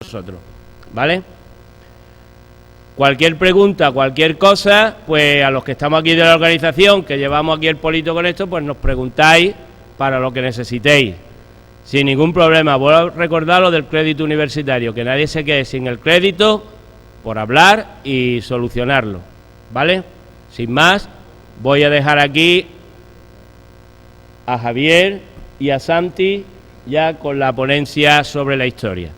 nosotros, ¿vale? Cualquier pregunta, cualquier cosa, pues a los que estamos aquí de la organización, que llevamos aquí el polito con esto, pues nos preguntáis para lo que necesitéis, sin ningún problema. Voy a recordar lo del crédito universitario, que nadie se quede sin el crédito por hablar y solucionarlo, ¿vale? Sin más, voy a dejar aquí a Javier y a Santi ya con la ponencia sobre la historia.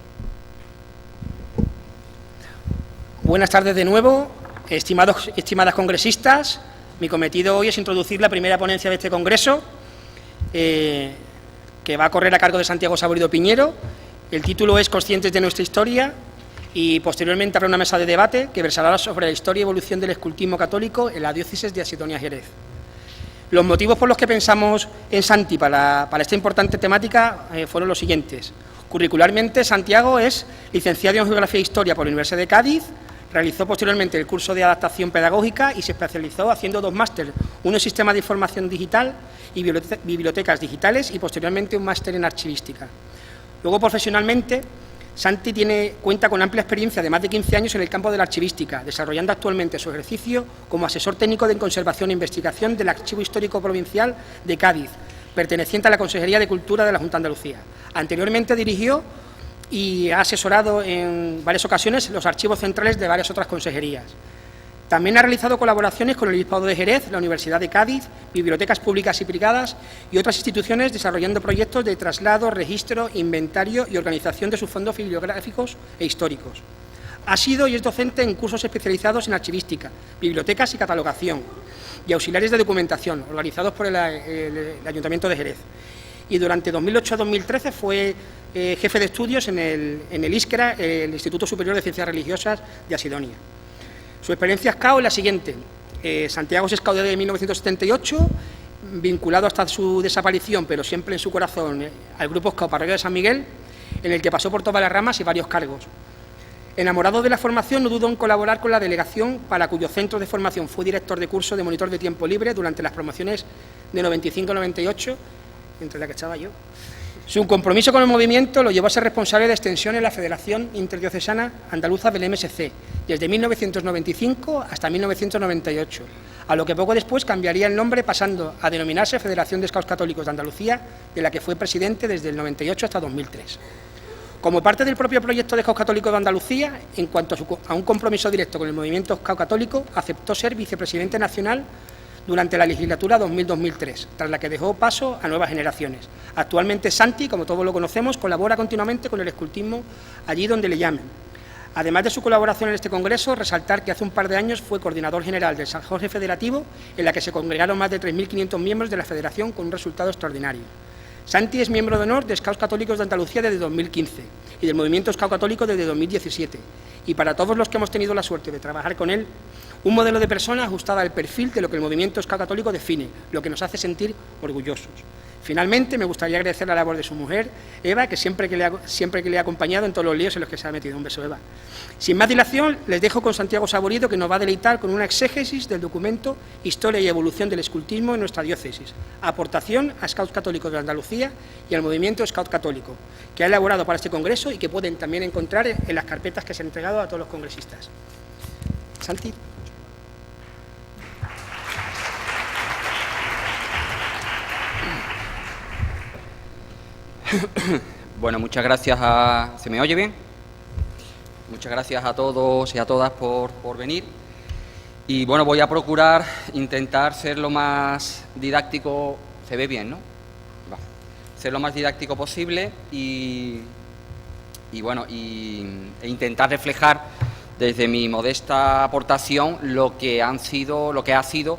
Buenas tardes de nuevo, estimadas congresistas. Mi cometido hoy es introducir la primera ponencia de este congreso, que va a correr a cargo de Santiago Saborido Piñero. El título es Conscientes de nuestra historia, y posteriormente habrá una mesa de debate que versará sobre la historia y evolución del escultismo católico en la diócesis de Asidonia-Jerez. Los motivos por los que pensamos en Santi para esta importante temática fueron los siguientes. Curricularmente, Santiago es licenciado en Geografía e Historia por la Universidad de Cádiz. Realizó posteriormente el curso de adaptación pedagógica y se especializó haciendo 2 másteres, uno en Sistemas de Información Digital y Bibliotecas Digitales, y posteriormente un máster en Archivística. Luego, profesionalmente, Santi cuenta con amplia experiencia de más de 15 años en el campo de la archivística, desarrollando actualmente su ejercicio como asesor técnico de conservación e investigación del Archivo Histórico Provincial de Cádiz, perteneciente a la Consejería de Cultura de la Junta de Andalucía. Anteriormente dirigió y ha asesorado en varias ocasiones los archivos centrales de varias otras consejerías. También ha realizado colaboraciones con el Obispado de Jerez, la Universidad de Cádiz, bibliotecas públicas y privadas y otras instituciones, desarrollando proyectos de traslado, registro, inventario y organización de sus fondos bibliográficos e históricos. Ha sido y es docente en cursos especializados en archivística, bibliotecas y catalogación, y auxiliares de documentación, organizados por el Ayuntamiento de Jerez. Y durante 2008 a 2013 fue jefe de estudios en el ISCRA, el Instituto Superior de Ciencias Religiosas de Asidonia. Su experiencia SCAO es la siguiente. Santiago es SCAO desde 1978, vinculado hasta su desaparición, pero siempre en su corazón, al Grupo SCAO Parroquia de San Miguel, en el que pasó por todas las ramas y varios cargos. Enamorado de la formación, no dudó en colaborar con la delegación, para cuyo centro de formación fue director de curso de monitor de tiempo libre durante las promociones de 95-98, entre la que estaba yo. Su compromiso con el movimiento lo llevó a ser responsable de extensión en la Federación Interdiocesana Andaluza del MSC, desde 1995 hasta 1998, a lo que poco después cambiaría el nombre, pasando a denominarse Federación de Scouts Católicos de Andalucía, de la que fue presidente desde el 98 hasta 2003. Como parte del propio proyecto de Scouts Católicos de Andalucía, en cuanto a un compromiso directo con el movimiento Scout Católico, aceptó ser vicepresidente nacional durante la legislatura 2000-2003, tras la que dejó paso a nuevas generaciones. Actualmente Santi, como todos lo conocemos, colabora continuamente con el escultismo allí donde le llamen. Además de su colaboración en este congreso, resaltar que hace un par de años fue coordinador general del San Jorge Federativo, en la que se congregaron más de 3.500 miembros de la federación con un resultado extraordinario. Santi es miembro de honor de Scouts Católicos de Andalucía desde 2015 y del Movimiento Scout Católico desde 2017. Y para todos los que hemos tenido la suerte de trabajar con él, un modelo de persona ajustada al perfil de lo que el movimiento Scout Católico define, lo que nos hace sentir orgullosos. Finalmente, me gustaría agradecer la labor de su mujer, Eva, que siempre que le ha acompañado en todos los líos en los que se ha metido. Un beso, Eva. Sin más dilación, les dejo con Santiago Saborido, que nos va a deleitar con una exégesis del documento Historia y evolución del escultismo en nuestra diócesis, aportación a Scouts Católicos de Andalucía y al movimiento Scout Católico, que ha elaborado para este congreso y que pueden también encontrar en las carpetas que se han entregado a todos los congresistas. Santi. Bueno, muchas gracias a... ¿Se me oye bien? Muchas gracias a todos y a todas por venir. Y bueno, voy a procurar intentar ser lo más didáctico... ¿Se ve bien, no? Va. Ser lo más didáctico posible e intentar reflejar desde mi modesta aportación lo que ha sido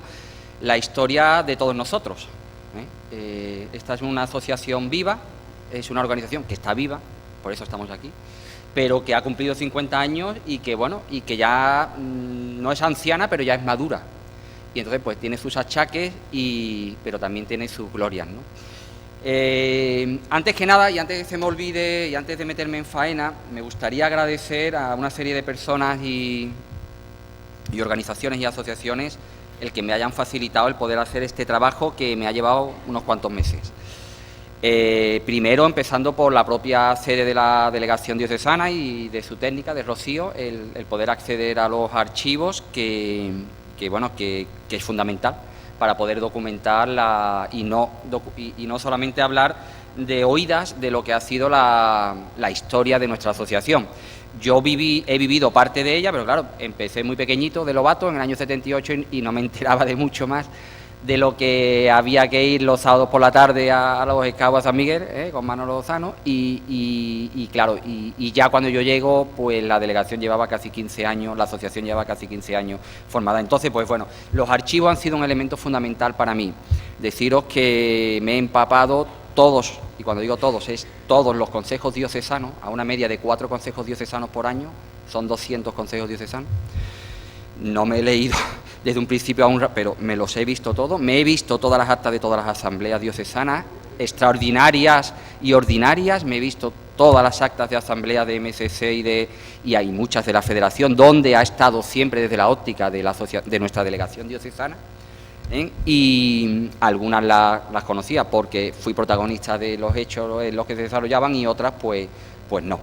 la historia de todos nosotros. Esta es una asociación viva. Es una organización que está viva, por eso estamos aquí, pero que ha cumplido 50 años y que ya no es anciana, pero ya es madura. Y entonces pues tiene sus achaques, pero también tiene sus glorias, ¿no? Antes que nada, y antes de que se me olvide, y antes de meterme en faena, me gustaría agradecer a una serie de personas y organizaciones y asociaciones el que me hayan facilitado el poder hacer este trabajo que me ha llevado unos cuantos meses. Primero, empezando por la propia sede de la Delegación Diocesana y de su técnica, de Rocío, el poder acceder a los archivos que es fundamental para poder documentar y no solamente hablar de oídas de lo que ha sido la historia de nuestra asociación. Yo he vivido parte de ella, pero claro, empecé muy pequeñito, de novato, en el año 78 y no me enteraba de mucho más de lo que había que ir los sábados por la tarde a los Scouts a San Miguel, con Manolo Lozano, y claro, y ya cuando yo llego, pues la delegación llevaba casi 15 años, la asociación llevaba casi 15 años formada. Entonces, pues bueno, los archivos han sido un elemento fundamental para mí. Deciros que me he empapado todos, y cuando digo todos, es todos los consejos diocesanos, a una media de 4 consejos diocesanos por año, son 200 consejos diocesanos. No me he leído desde un principio a un pero me los he visto todos, me he visto todas las actas de todas las asambleas diocesanas, extraordinarias y ordinarias, me he visto todas las actas de asamblea de MSC y hay muchas de la Federación, donde ha estado siempre desde la óptica de nuestra delegación diocesana, y algunas las conocía porque fui protagonista de los hechos en los que se desarrollaban y otras pues no.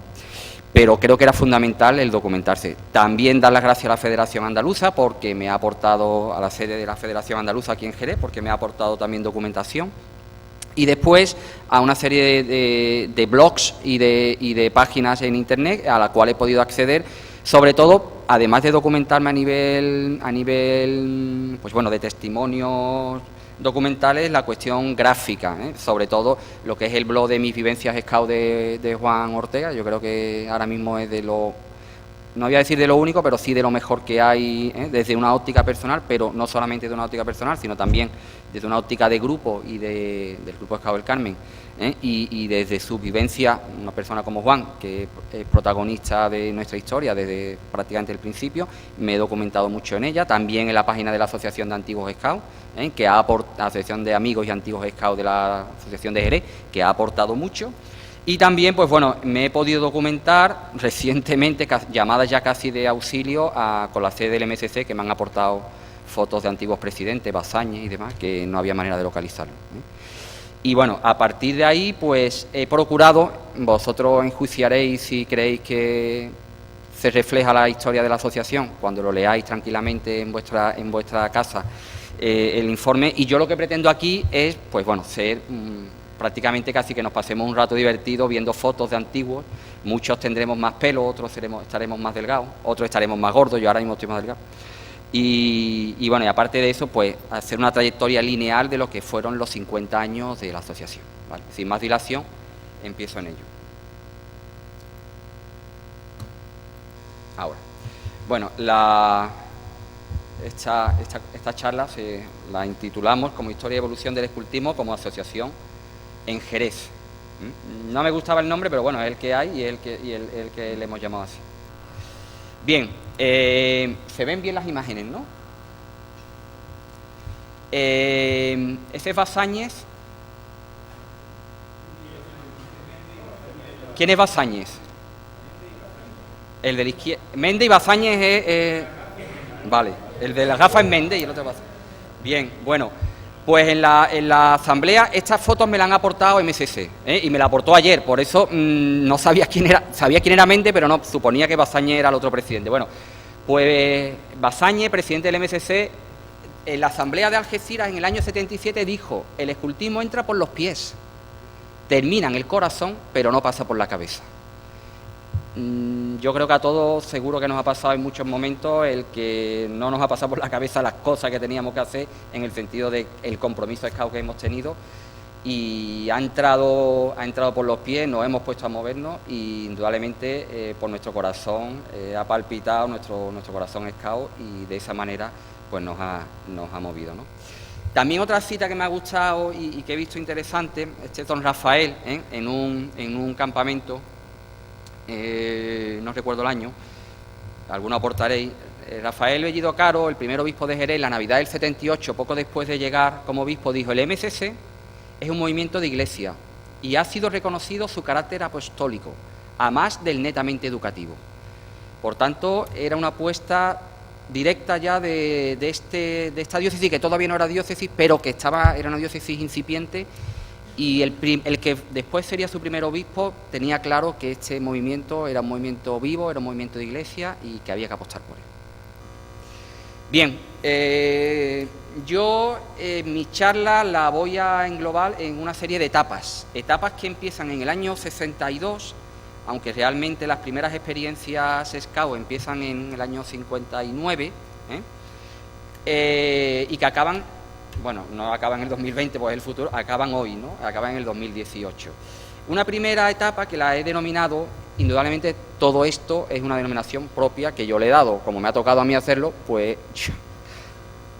Pero creo que era fundamental el documentarse. También dar las gracias a la Federación Andaluza porque me ha aportado, a la sede de la Federación Andaluza aquí en Jerez, porque me ha aportado también documentación. Y después a una serie de blogs y de páginas en Internet a la cual he podido acceder, sobre todo, además de documentarme a nivel pues bueno, de testimonios documentales, la cuestión gráfica, sobre todo lo que es el blog de mis vivencias scout de Juan Ortega. Yo creo que ahora mismo es no voy a decir de lo único, pero sí de lo mejor que hay, desde una óptica personal, pero no solamente de una óptica personal, sino también desde una óptica de grupo y del Grupo Scout del Carmen, y desde su vivencia, una persona como Juan, que es protagonista de nuestra historia desde prácticamente el principio, me he documentado mucho en ella, también en la página de la Asociación de Antiguos Scouts, que ha aportado, la Asociación de Amigos y Antiguos Scouts de la Asociación de Jerez, que ha aportado mucho. Y también, pues bueno, me he podido documentar recientemente, llamadas ya casi de auxilio con la sede del MSC, que me han aportado fotos de antiguos presidentes, Basáñez y demás, que no había manera de localizarlo. Y bueno, a partir de ahí, pues he procurado, vosotros enjuiciaréis si creéis que se refleja la historia de la asociación, cuando lo leáis tranquilamente en vuestra casa, el informe. Y yo lo que pretendo aquí es, pues bueno, ser... prácticamente casi que nos pasemos un rato divertido viendo fotos de antiguos. Muchos tendremos más pelo, otros estaremos más delgados, otros estaremos más gordos. Yo ahora mismo estoy más delgado. Y bueno, y aparte de eso, pues hacer una trayectoria lineal de lo que fueron los 50 años de la asociación, ¿vale? Sin más dilación, empiezo en ello. Ahora, bueno, esta charla la intitulamos como Historia y Evolución del Escultismo como Asociación en Jerez. No me gustaba el nombre, pero bueno, es el que hay y el que le hemos llamado así. Bien, se ven bien las imágenes, ¿no? Ese es Basáñez. ¿Quién es Basáñez? El de la izquierda. Méndez y Basáñez es... Vale, el de las gafas es Méndez y el otro es Basáñez. Bien, bueno. Pues en la asamblea estas fotos me las han aportado MSC, y me la aportó ayer, por eso no sabía quién era, sabía quién era Méndez, pero no, suponía que Basáñez era el otro presidente. Bueno, pues Basáñez, presidente del MSC, en la asamblea de Algeciras en el año 77 dijo: el escultismo entra por los pies, termina en el corazón, pero no pasa por la cabeza. Yo creo que a todos seguro que nos ha pasado en muchos momentos el que no nos ha pasado por la cabeza las cosas que teníamos que hacer, en el sentido de el compromiso scout que hemos tenido, y ha entrado por los pies, nos hemos puesto a movernos y indudablemente por nuestro corazón ha palpitado nuestro corazón scout, y de esa manera pues nos ha movido, ¿no? También otra cita que me ha gustado y que he visto interesante, don Rafael, en un campamento. No recuerdo el año, alguno aportaréis. Rafael Bellido Caro, el primer obispo de Jerez, la Navidad del 78, poco después de llegar como obispo, dijo: el MSC es un movimiento de iglesia y ha sido reconocido su carácter apostólico, a más del netamente educativo. Por tanto, era una apuesta directa ya de esta diócesis, que todavía no era diócesis, pero que era una diócesis incipiente, Y el que después sería su primer obispo tenía claro que este movimiento era un movimiento vivo, era un movimiento de iglesia y que había que apostar por él. Bien, yo mi charla la voy a englobar en una serie de etapas que empiezan en el año 62, aunque realmente las primeras experiencias SCAO empiezan en el año 59, y que acaban, bueno, no acaban en el 2020, pues es el futuro, acaban hoy, ¿no? Acaban en el 2018. Una primera etapa que la he denominado, indudablemente todo esto es una denominación propia que yo le he dado, como me ha tocado a mí hacerlo, pues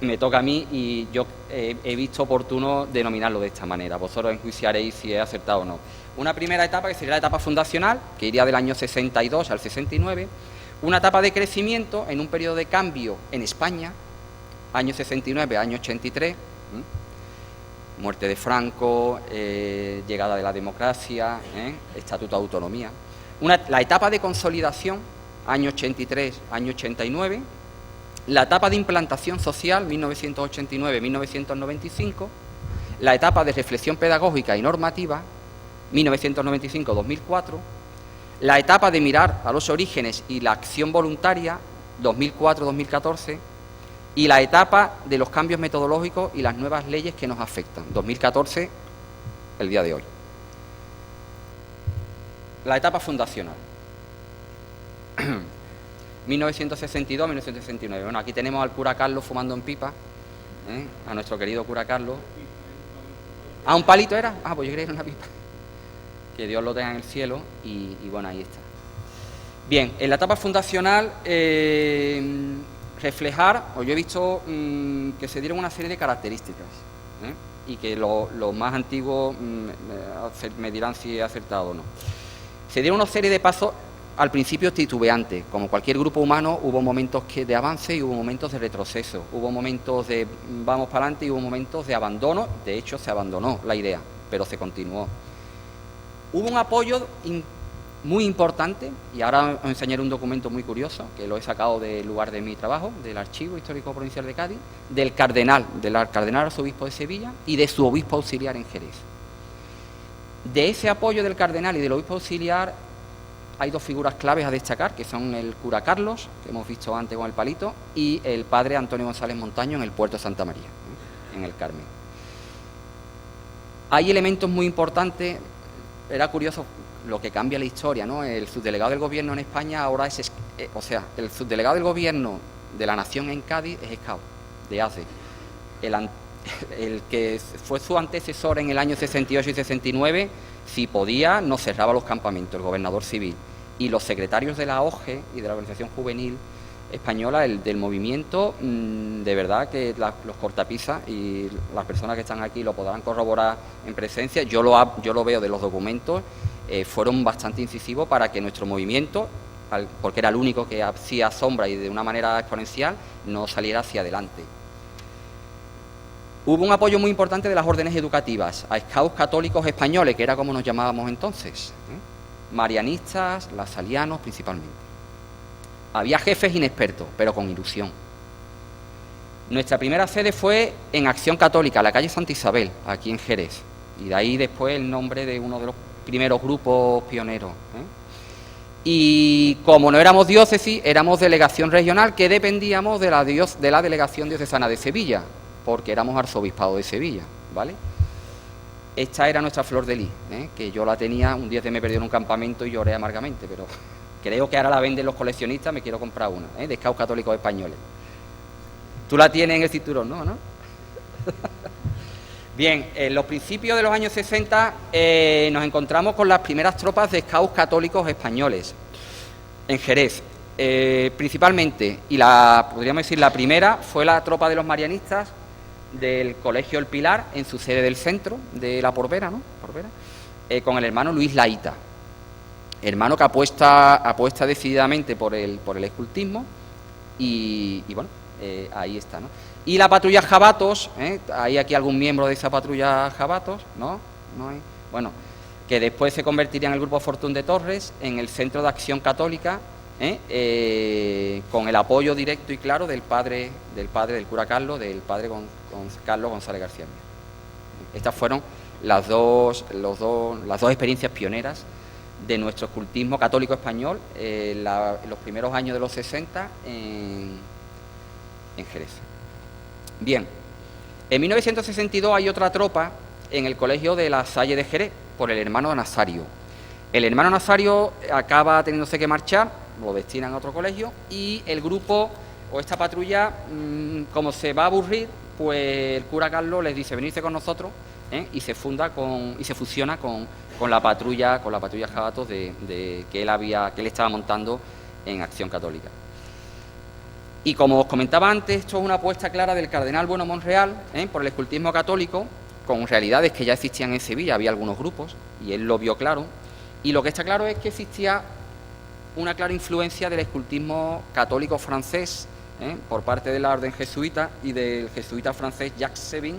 me toca a mí y yo he visto oportuno denominarlo de esta manera. Vosotros enjuiciaréis si he acertado o no. Una primera etapa que sería la etapa fundacional, que iría del año 62 al 69, una etapa de crecimiento en un periodo de cambio en España, año 69, año 83, muerte de Franco, llegada de la democracia, estatuto de autonomía. La etapa de consolidación, año 83, año 89, la etapa de implantación social, 1989-1995, la etapa de reflexión pedagógica y normativa, 1995-2004, la etapa de mirar a los orígenes y la acción voluntaria, 2004-2014, y la etapa de los cambios metodológicos y las nuevas leyes que nos afectan, 2014, el día de hoy. La etapa fundacional, 1962-1969. Bueno, aquí tenemos al cura Carlos fumando en pipa, a nuestro querido cura Carlos. ¿Ah, un palito era? Ah, pues yo creía que era una pipa. Que Dios lo tenga en el cielo y bueno, ahí está. Bien, en la etapa fundacional, reflejar, o yo he visto que se dieron una serie de características, y que los más antiguos me dirán si he acertado o no. Se dieron una serie de pasos al principio titubeantes. Como cualquier grupo humano, hubo momentos de avance y hubo momentos de retroceso, hubo momentos de vamos para adelante y hubo momentos de abandono. De hecho, se abandonó la idea, pero se continuó. Hubo un apoyo muy importante, y ahora os enseñaré un documento muy curioso, que lo he sacado del lugar de mi trabajo, del Archivo Histórico Provincial de Cádiz, del cardenal arzobispo de Sevilla y de su obispo auxiliar en Jerez. De ese apoyo del cardenal y del obispo auxiliar hay dos figuras claves a destacar, que son el cura Carlos, que hemos visto antes con el palito, y el padre Antonio González Montaño en el puerto de Santa María, en el Carmen. Hay elementos muy importantes. Era curioso lo que cambia la historia, ¿no? El subdelegado del gobierno en España ahora es, el subdelegado del gobierno de la nación en Cádiz es SCAO, de ACE. El que fue su antecesor en el año 68 y 69, si podía, no cerraba los campamentos, el gobernador civil. Y los secretarios de la OGE y de la Organización Juvenil Española, del movimiento, de verdad que los cortapisas y las personas que están aquí lo podrán corroborar en presencia. Yo lo veo de los documentos, fueron bastante incisivos para que nuestro movimiento, porque era el único que hacía sombra y de una manera exponencial, no saliera hacia adelante. Hubo un apoyo muy importante de las órdenes educativas, a scouts católicos españoles, que era como nos llamábamos entonces, marianistas, lasalianos principalmente. Había jefes inexpertos, pero con ilusión. Nuestra primera sede fue en Acción Católica, la calle Santa Isabel, aquí en Jerez, y de ahí después el nombre de uno de los primeros grupos pioneros. Y como no éramos diócesis, éramos delegación regional, que dependíamos de la delegación diocesana de Sevilla, porque éramos arzobispado de Sevilla, ¿vale? Esta era nuestra flor de lis, que yo la tenía, un día me perdí en un campamento y lloré amargamente, pero creo que ahora la venden los coleccionistas, me quiero comprar una, de scouts católicos españoles. Tú la tienes en el cinturón, ¿no? Bien, en los principios de los años 60 nos encontramos con las primeras tropas de scouts católicos españoles en Jerez. Principalmente, y podríamos decir la primera, fue la tropa de los marianistas del Colegio El Pilar, en su sede del centro de la Porvera, ¿no? Con el hermano Luis Laíta, hermano que apuesta decididamente por el escultismo, y bueno, ahí está, ¿no? Y la patrulla Jabatos, ¿hay aquí algún miembro de esa patrulla Jabatos? ¿No? ¿No hay? Bueno, que después se convertiría en el Grupo Fortún de Torres, en el Centro de Acción Católica, con el apoyo directo y claro del cura Carlos, del padre Carlos González García. Estas fueron las dos experiencias pioneras de nuestro escultismo católico español en los primeros años de los 60 en Jerez. Bien, en 1962 hay otra tropa en el colegio de la Salle de Jerez, por el hermano Nazario. El hermano Nazario acaba teniéndose que marchar, lo destinan a otro colegio, y el grupo o esta patrulla, como se va a aburrir, pues el cura Carlos les dice: venirse con nosotros, y se fusiona con la patrulla Jabatos que él estaba montando en Acción Católica. Y como os comentaba antes, esto es una apuesta clara del cardenal Bueno Monreal por el escultismo católico, con realidades que ya existían en Sevilla, había algunos grupos, y él lo vio claro. Y lo que está claro es que existía una clara influencia del escultismo católico francés, por parte de la orden jesuita y del jesuita francés Jacques Sevin,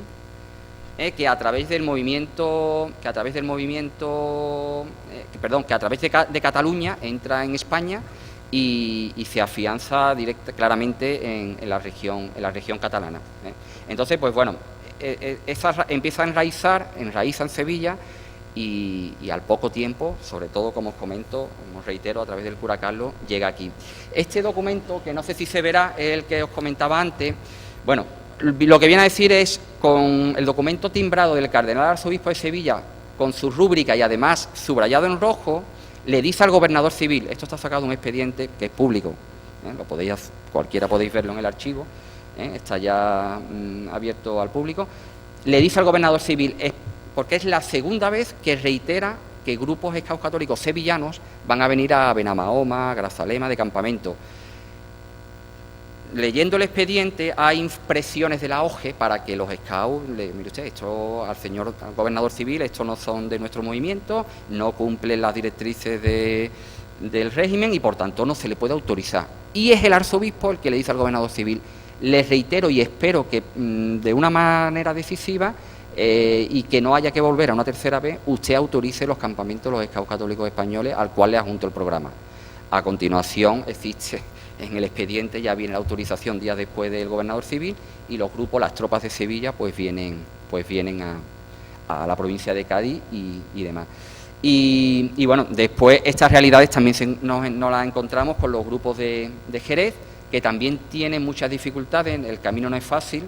que a través de Cataluña entra en España y se afianza claramente en la región catalana. Entonces, pues bueno, empieza a enraíza en Sevilla y al poco tiempo, sobre todo, como os comento, como reitero, a través del cura Carlos, llega aquí. Este documento, que no sé si se verá, es el que os comentaba antes. Bueno, lo que viene a decir es, con el documento timbrado del cardenal arzobispo de Sevilla, con su rúbrica y además subrayado en rojo, le dice al gobernador civil, esto está sacado de un expediente que es público, cualquiera podéis verlo en el archivo, está ya abierto al público, le dice al gobernador civil, porque es la segunda vez que reitera que grupos scouts católicos sevillanos van a venir a Benamahoma, a Grazalema, de campamento. Leyendo el expediente hay impresiones de la OGE para que los scouts, mire usted, esto al gobernador civil, estos no son de nuestro movimiento, no cumplen las directrices del régimen y por tanto no se le puede autorizar. Y es el arzobispo el que le dice al gobernador civil: les reitero y espero que de una manera decisiva y que no haya que volver a una tercera vez, usted autorice los campamentos de los scouts católicos españoles, al cual le adjunto el programa. A continuación existe en el expediente, ya viene la autorización días después del gobernador civil, y los grupos, las tropas de Sevilla, pues vienen a la provincia de Cádiz y demás. Y bueno, después estas realidades también nos las encontramos con los grupos de Jerez, que también tienen muchas dificultades, el camino no es fácil,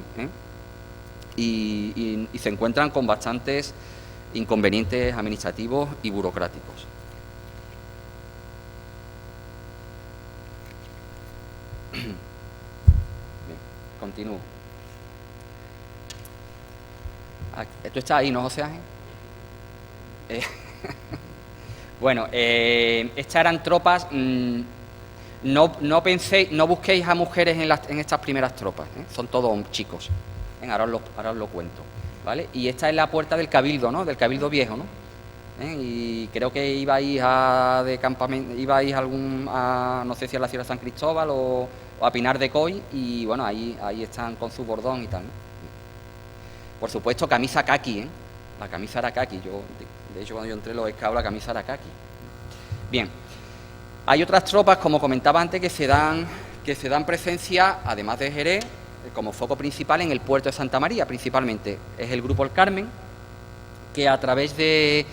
y se encuentran con bastantes inconvenientes administrativos y burocráticos. Bien, continúo. ¿Tú estás ahí, no, José Ángel? Bueno, estas eran tropas. No busquéis a mujeres en estas primeras tropas, son todos chicos. Ahora os lo cuento, ¿vale? Y esta es la puerta del Cabildo, ¿no? Del Cabildo Viejo, ¿no? Y creo que ibais de campamento, no sé si a la Sierra San Cristóbal o a Pinar de Coy, y bueno, ahí están con su bordón y tal, ¿no? Por supuesto, camisa caqui, la camisa era caqui. De hecho, cuando yo entré los scouts, la camisa era caqui. Bien, hay otras tropas, como comentaba antes, que se dan presencia, además de Jerez, como foco principal en el puerto de Santa María, principalmente. Es el grupo El Carmen, que a través de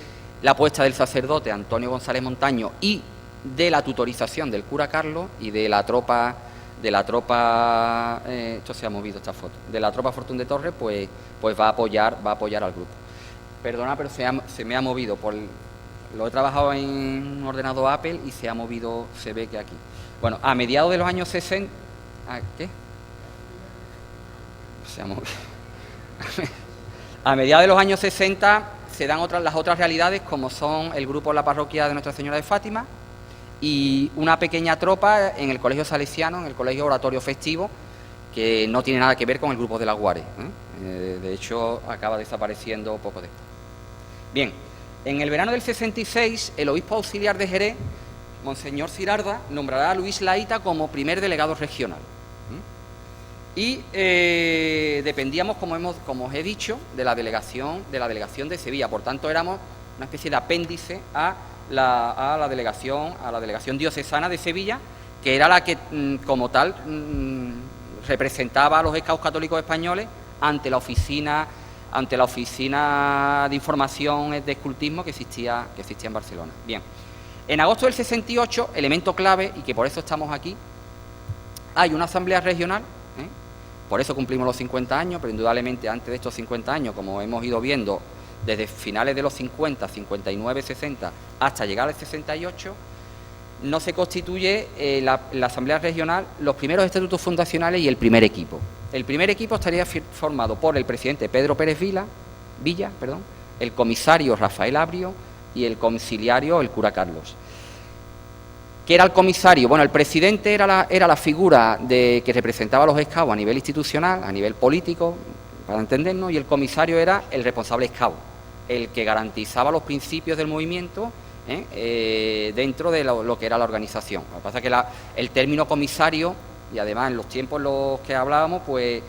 la apuesta del sacerdote Antonio González Montaño y de la tutorización del cura Carlos y de la tropa esto se ha movido, esta foto, de la tropa Fortún de Torres, pues va a apoyar al grupo. Perdona, pero se me ha movido, lo he trabajado en un ordenador Apple y se ha movido, se ve que aquí. Bueno, a mediados de los años 60... ¿Qué? Se ha movido. A mediados de los años 60 se dan las otras realidades, como son el grupo La Parroquia de Nuestra Señora de Fátima y una pequeña tropa en el Colegio Salesiano, en el Colegio Oratorio Festivo, que no tiene nada que ver con el grupo de la Guare. De hecho, acaba desapareciendo poco después. Bien, en el verano del 66, el obispo auxiliar de Jerez, Monseñor Cirarda, nombrará a Luis Laíta como primer delegado regional. Y dependíamos, como os he dicho, de la delegación de Sevilla. Por tanto, éramos una especie de apéndice a la delegación diocesana de Sevilla, que era la que, como tal, representaba a los scouts católicos españoles ante la oficina ante la oficina de información de escultismo que existía en Barcelona. Bien, en agosto del 68, elemento clave, y que por eso estamos aquí, hay una asamblea regional, por eso cumplimos los 50 años, pero indudablemente antes de estos 50 años, como hemos ido viendo, desde finales de los 50, 59, 60, hasta llegar al 68, no se constituye la Asamblea Regional, los primeros estatutos fundacionales y el primer equipo. El primer equipo estaría formado por el presidente Pedro Pérez Villa, el comisario Rafael Abrio y el conciliario, el cura Carlos. ¿Qué era el comisario? Bueno, el presidente era la figura que representaba a los SCAU a nivel institucional, a nivel político, para entendernos, y el comisario era el responsable SCAU, el que garantizaba los principios del movimiento dentro de lo que era la organización. Lo que pasa es que el término comisario, y además en los tiempos en los que hablábamos, pues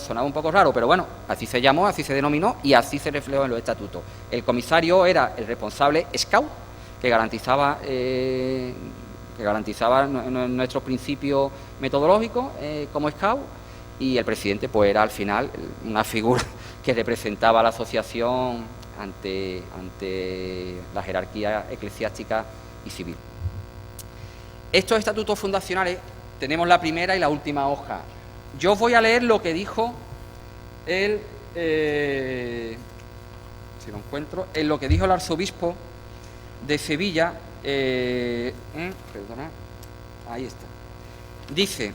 sonaba un poco raro, pero bueno, así se llamó, así se denominó y así se reflejó en los estatutos. El comisario era el responsable SCAU, que garantizaba nuestros principios metodológicos como SCAU, y el presidente pues era al final una figura que representaba a la asociación ante la jerarquía eclesiástica y civil. Estos estatutos fundacionales tenemos la primera y la última hoja. Yo os voy a leer lo que dijo si lo encuentro, en lo que dijo el arzobispo de Sevilla, ahí está. Dice: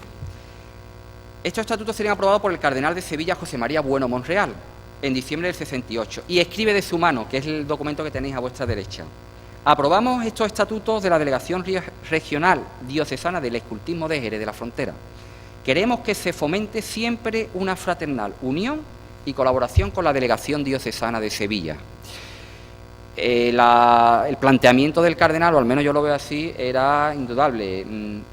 estos estatutos serían aprobados por el cardenal de Sevilla, José María Bueno Monreal, en diciembre del 68, y escribe de su mano, que es el documento que tenéis a vuestra derecha: aprobamos estos estatutos de la Delegación Regional Diocesana del Escultismo de Jerez de la Frontera. Queremos que se fomente siempre una fraternal unión y colaboración con la Delegación Diocesana de Sevilla. El planteamiento del cardenal, o al menos yo lo veo así, era indudable.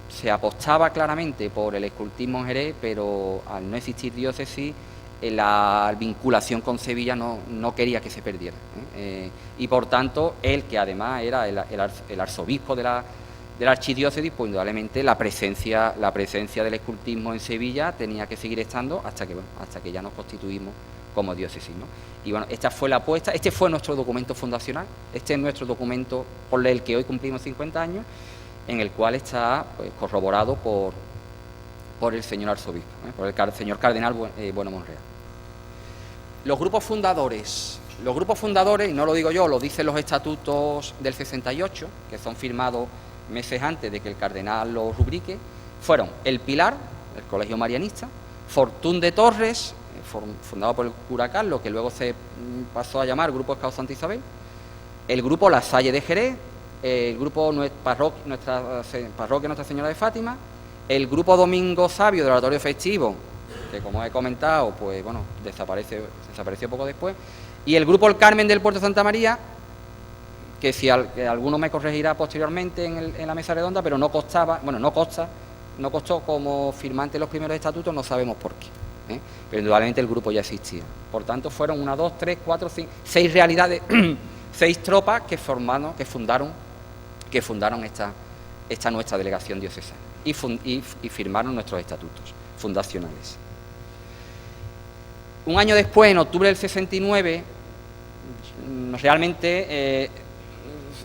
Se apostaba claramente por el escultismo en Jerez, pero al no existir diócesis, la vinculación con Sevilla no quería que se perdiera. Y por tanto, él, que además era el arzobispo de la archidiócesis, pues indudablemente la presencia del escultismo en Sevilla tenía que seguir estando hasta que ya nos constituimos como diócesis, ¿no? Y bueno, esta fue la apuesta, este fue nuestro documento fundacional, este es nuestro documento por el que hoy cumplimos 50 años, en el cual está pues, corroborado por el señor arzobispo, por el señor cardenal Bueno Monreal. Los grupos fundadores, y no lo digo yo, lo dicen los estatutos del 68, que son firmados meses antes de que el cardenal los rubrique, fueron el Pilar, el Colegio Marianista, Fortún de Torres, fundado por el cura Carlos, que luego se pasó a llamar Grupo SCAU Santa Isabel, el Grupo La Salle de Jerez, el Grupo Nuestra Señora de Fátima, el Grupo Domingo Sabio del Oratorio Festivo, que como he comentado, pues bueno, desapareció poco después, y el Grupo El Carmen del Puerto de Santa María, que si alguno me corregirá posteriormente en la mesa redonda, pero no costó como firmante los primeros estatutos, no sabemos por qué. Pero indudablemente el grupo ya existía. Por tanto, fueron 1, 2, 3, 4, 5, 6 realidades, 6 tropas que fundaron esta nuestra delegación diocesana y firmaron nuestros estatutos fundacionales. Un año después, en octubre del 69, realmente,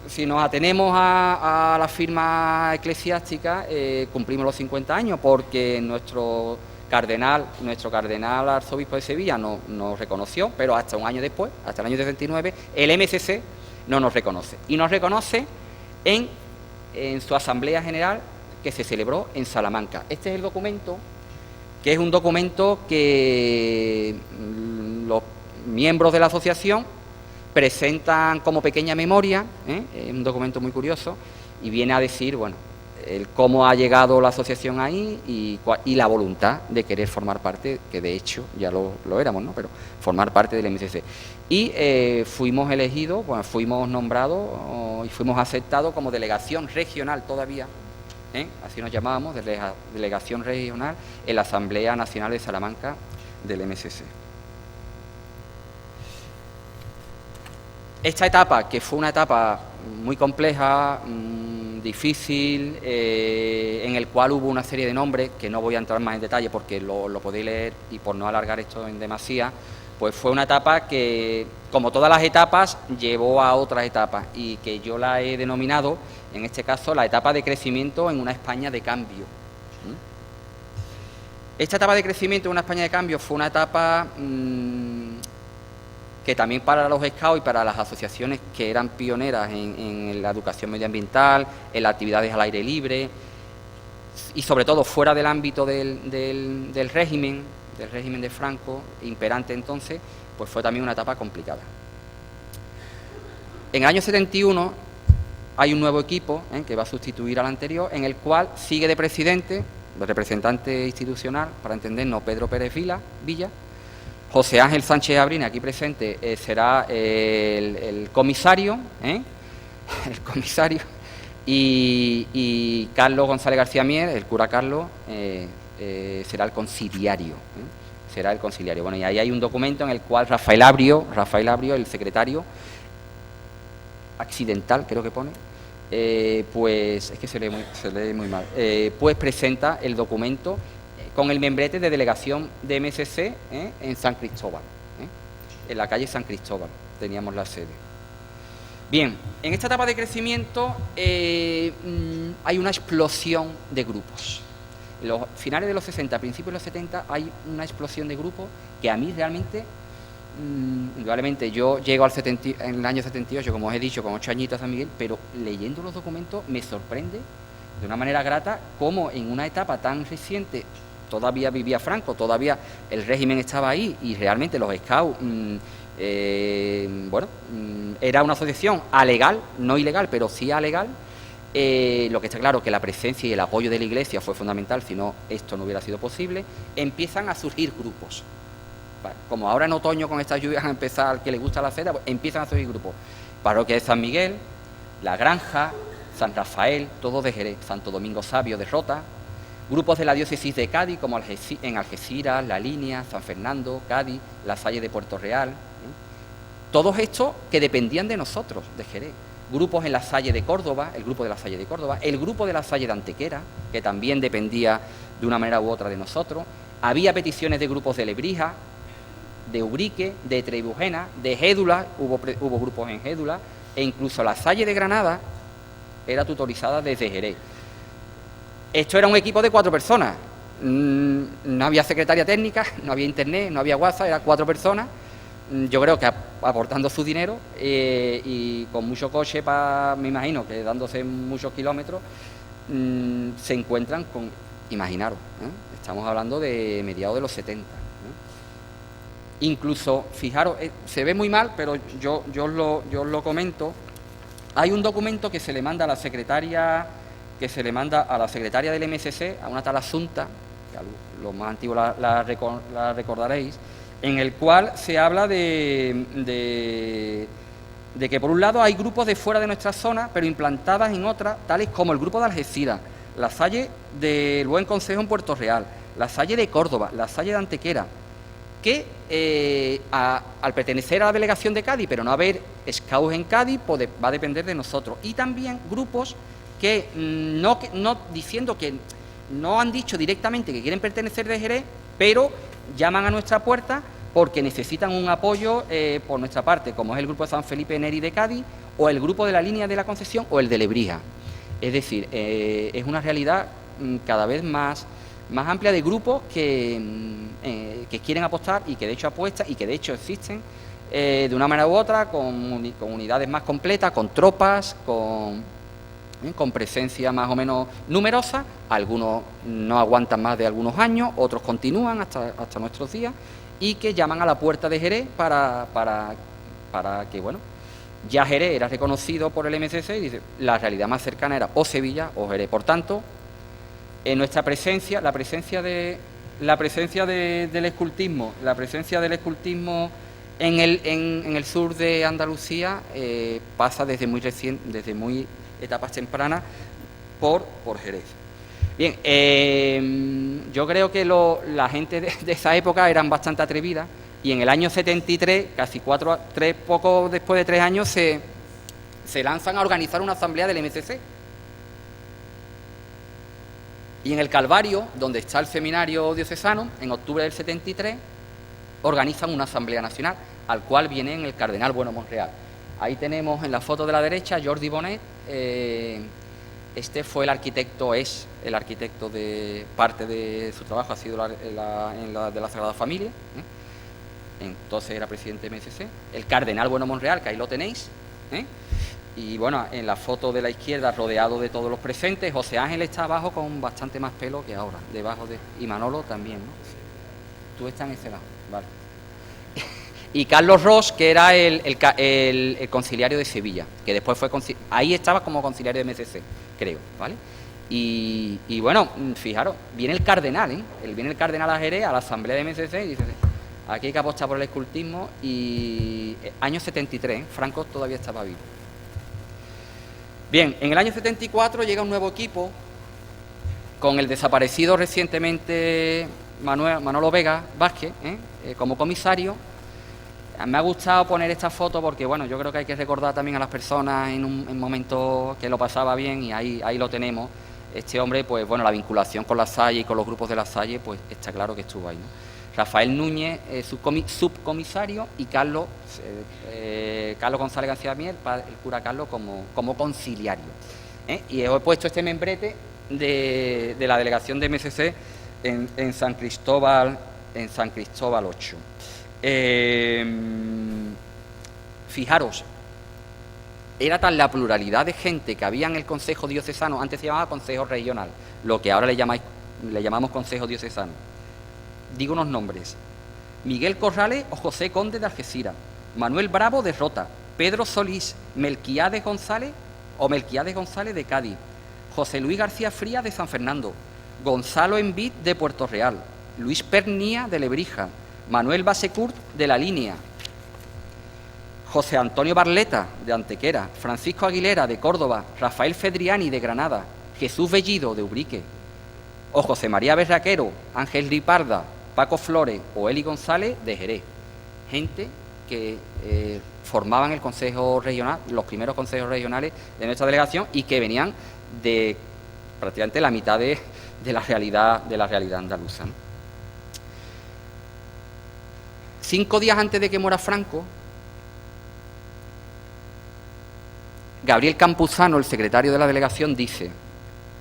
si nos atenemos a la firma eclesiástica, cumplimos los 50 años, porque nuestro cardenal arzobispo de Sevilla nos reconoció, pero hasta un año después, hasta el año 69, el MCC no nos reconoce. Y nos reconoce en su asamblea general que se celebró en Salamanca. Este es el documento, que es un documento que los miembros de la asociación presentan como pequeña memoria, es un documento muy curioso, y viene a decir, bueno, cómo ha llegado la asociación ahí y la voluntad de querer formar parte, que de hecho ya lo éramos, ¿no? Pero formar parte del MCC. Y fuimos elegidos, bueno, fuimos nombrados y fuimos aceptados como delegación regional todavía, así nos llamábamos, delegación regional en la Asamblea Nacional de Salamanca del MCC. Esta etapa, que fue una etapa muy compleja, difícil, en el cual hubo una serie de nombres, que no voy a entrar más en detalle porque lo podéis leer y por no alargar esto en demasía, pues fue una etapa que, como todas las etapas, llevó a otras etapas y que yo la he denominado, en este caso, la etapa de crecimiento en una España de cambio. Esta etapa de crecimiento en una España de cambio fue una etapa que también para los scouts y para las asociaciones que eran pioneras en la educación medioambiental, en las actividades al aire libre y sobre todo fuera del ámbito del régimen de Franco, imperante entonces, pues fue también una etapa complicada. En el año 71 hay un nuevo equipo que va a sustituir al anterior, en el cual sigue de presidente, de representante institucional, para entendernos, Pedro Pérez Villa. José Ángel Sánchez Abrines, aquí presente, será el comisario, el comisario, y Carlos González García Mier, el cura Carlos, será el conciliario. Será el conciliario. Bueno, y ahí hay un documento en el cual Rafael Abrio, el secretario, accidental, creo que pone, pues es que se lee muy mal, pues presenta el documento con el membrete de delegación de MSC en San Cristóbal, en la calle San Cristóbal teníamos la sede. Bien, en esta etapa de crecimiento hay una explosión de grupos. En los finales de los 60, principios de los 70, hay una explosión de grupos que a mí realmente, indudablemente, yo llego en el año 78, como os he dicho, con 8 añitos a San Miguel, pero leyendo los documentos me sorprende de una manera grata cómo en una etapa tan reciente todavía vivía Franco, todavía el régimen estaba ahí y realmente los scouts, era una asociación alegal, no ilegal, pero sí alegal. Lo que está claro que la presencia y el apoyo de la Iglesia fue fundamental, si no esto no hubiera sido posible. Empiezan a surgir grupos. Como ahora en otoño con estas lluvias a empezar, que le gusta la seda, pues empiezan a surgir grupos. Parroquia de San Miguel, La Granja, San Rafael, todos de Jerez, Santo Domingo Sabio de Rota, grupos de la diócesis de Cádiz, como en Algeciras, La Línea, San Fernando, Cádiz, La Salle de Puerto Real. Todos estos que dependían de nosotros, de Jerez. Grupos en La Salle de Córdoba, el grupo de La Salle de Córdoba, el grupo de La Salle de Antequera, que también dependía de una manera u otra de nosotros. Había peticiones de grupos de Lebrija, de Ubrique, de Trebujena, de Gédula, hubo grupos en Gédula, e incluso La Salle de Granada era tutorizada desde Jerez. Esto era un equipo de 4 personas, no había secretaria técnica, no había internet, no había WhatsApp, eran 4 personas, yo creo que aportando su dinero y con mucho coche, me imagino que dándose muchos kilómetros, se encuentran con, imaginaros, estamos hablando de mediados de los 70. Incluso, fijaros, se ve muy mal, pero yo os lo comento. Hay un documento que se le manda a la secretaria, del MSC, a una tal Asunta, que los más antiguos la recordaréis, en el cual se habla de que por un lado hay grupos de fuera de nuestra zona, pero implantadas en otras, tales como el grupo de Algeciras, La Salle del Buen Consejo en Puerto Real, La Salle de Córdoba, La Salle de Antequera, que al pertenecer a la delegación de Cádiz, pero no haber scouts en Cádiz, pues va a depender de nosotros. Y también grupos que no diciendo que no han dicho directamente que quieren pertenecer de Jerez, pero llaman a nuestra puerta porque necesitan un apoyo por nuestra parte, como es el grupo de San Felipe Neri de Cádiz, o el grupo de la Línea de la Concepción, o el de Lebrija. Es decir, es una realidad cada vez más amplia de grupos que quieren apostar y que de hecho apuestan y que de hecho existen de una manera u otra, con unidades más completas, con tropas, con presencia más o menos numerosa. Algunos no aguantan más de algunos años, otros continúan hasta nuestros días, y que llaman a la puerta de Jerez para que, bueno, ya Jerez era reconocido por el MSC y dice, la realidad más cercana era o Sevilla o Jerez. Por tanto, en nuestra presencia, la presencia del escultismo en el sur de Andalucía pasa desde muy etapas tempranas por Jerez. Bien, yo creo que la gente de esa época eran bastante atrevidas, y en el año 73, poco después de 3 años, se lanzan a organizar una asamblea del MSC. Y en el Calvario, donde está el seminario diocesano, en octubre del 73, organizan una Asamblea Nacional, al cual viene el cardenal Bueno Monreal. Ahí tenemos en la foto de la derecha Jordi Bonet. Este fue el arquitecto, es el arquitecto de parte de su trabajo, ha sido de la Sagrada Familia, entonces era presidente de MSC. El cardenal Bueno Monreal, que ahí lo tenéis, y bueno, en la foto de la izquierda, rodeado de todos los presentes, José Ángel está abajo con bastante más pelo que ahora, debajo de... y Manolo también, ¿no? Tú estás en ese lado, vale. Y Carlos Ros, que era el conciliario de Sevilla, que después fue... ahí estaba como conciliario de MSC, creo, ¿vale? Y bueno, fijaros, viene el cardenal, ¿eh? Viene el cardenal a Jerez, a la asamblea de MSC, y dice, aquí hay que apostar por el escultismo, y año 73, Franco todavía estaba vivo. Bien, en el año 74 llega un nuevo equipo, con el desaparecido recientemente Manolo Vega Vázquez, como comisario. Me ha gustado poner esta foto porque, bueno, yo creo que hay que recordar también a las personas en un momento que lo pasaba bien, y ahí lo tenemos. Este hombre, pues bueno, la vinculación con La Salle y con los grupos de La Salle, pues está claro que estuvo ahí, ¿no? Rafael Núñez, subcomisario, y Carlos González García Mier, el cura Carlos, como conciliario. Y he puesto este membrete de la delegación de MSC en San Cristóbal 8. Fijaros, era tan la pluralidad de gente que había en el Consejo Diocesano, antes se llamaba Consejo Regional, lo que ahora le llamamos Consejo Diocesano. Digo unos nombres: Miguel Corrales o José Conde de Algeciras, Manuel Bravo de Rota, Pedro Solís, Melquiades González de Cádiz, José Luis García Frías de San Fernando, Gonzalo Envid de Puerto Real, Luis Pernía de Lebrija, Manuel Basecurt de La Línea, José Antonio Barleta de Antequera, Francisco Aguilera de Córdoba, Rafael Fedriani de Granada, Jesús Bellido de Ubrique, o José María Berraquero, Ángel Riparda, Paco Flores o Eli González de Jerez. Gente que formaban el Consejo Regional, los primeros consejos regionales de nuestra delegación, y que venían de prácticamente la mitad de la realidad andaluza, ¿no? 5 días antes de que muera Franco, Gabriel Campuzano, el secretario de la delegación, dice: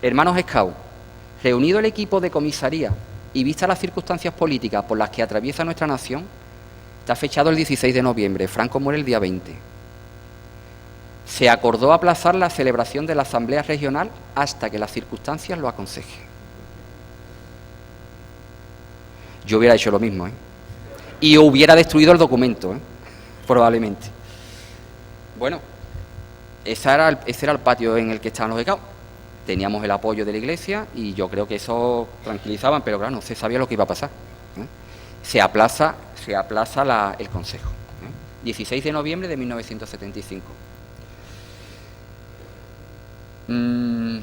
hermanos Escau, reunido el equipo de comisaría y vistas las circunstancias políticas por las que atraviesa nuestra nación, está fechado el 16 de noviembre, Franco muere el día 20. Se acordó aplazar la celebración de la Asamblea Regional hasta que las circunstancias lo aconsejen. Yo hubiera hecho lo mismo, y hubiera destruido el documento, probablemente. Bueno, ese era el patio en el que estaban los becados. Teníamos el apoyo de la Iglesia y yo creo que eso tranquilizaban, pero claro, no se sabía lo que iba a pasar. Se aplaza el Consejo. 16 de noviembre de 1975. En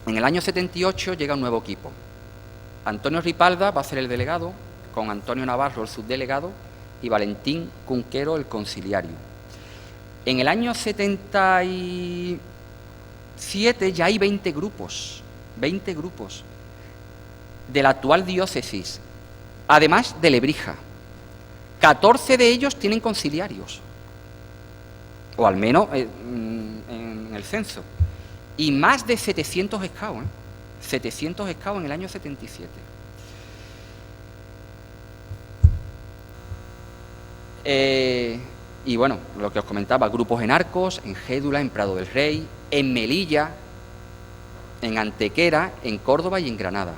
el año 78 llega un nuevo equipo. Antonio Ripalda va a ser el delegado, con Antonio Navarro el subdelegado y Valentín Cunquero el conciliario. En el año 77 ya hay 20 grupos de la actual diócesis, además de Lebrija. 14 de ellos tienen conciliarios, o al menos en el censo, y más de 700 escaos, 700 escaos en el año 77. Y bueno, lo que os comentaba, grupos en Arcos, en Gédula, en Prado del Rey, en Melilla, en Antequera, en Córdoba y en Granada.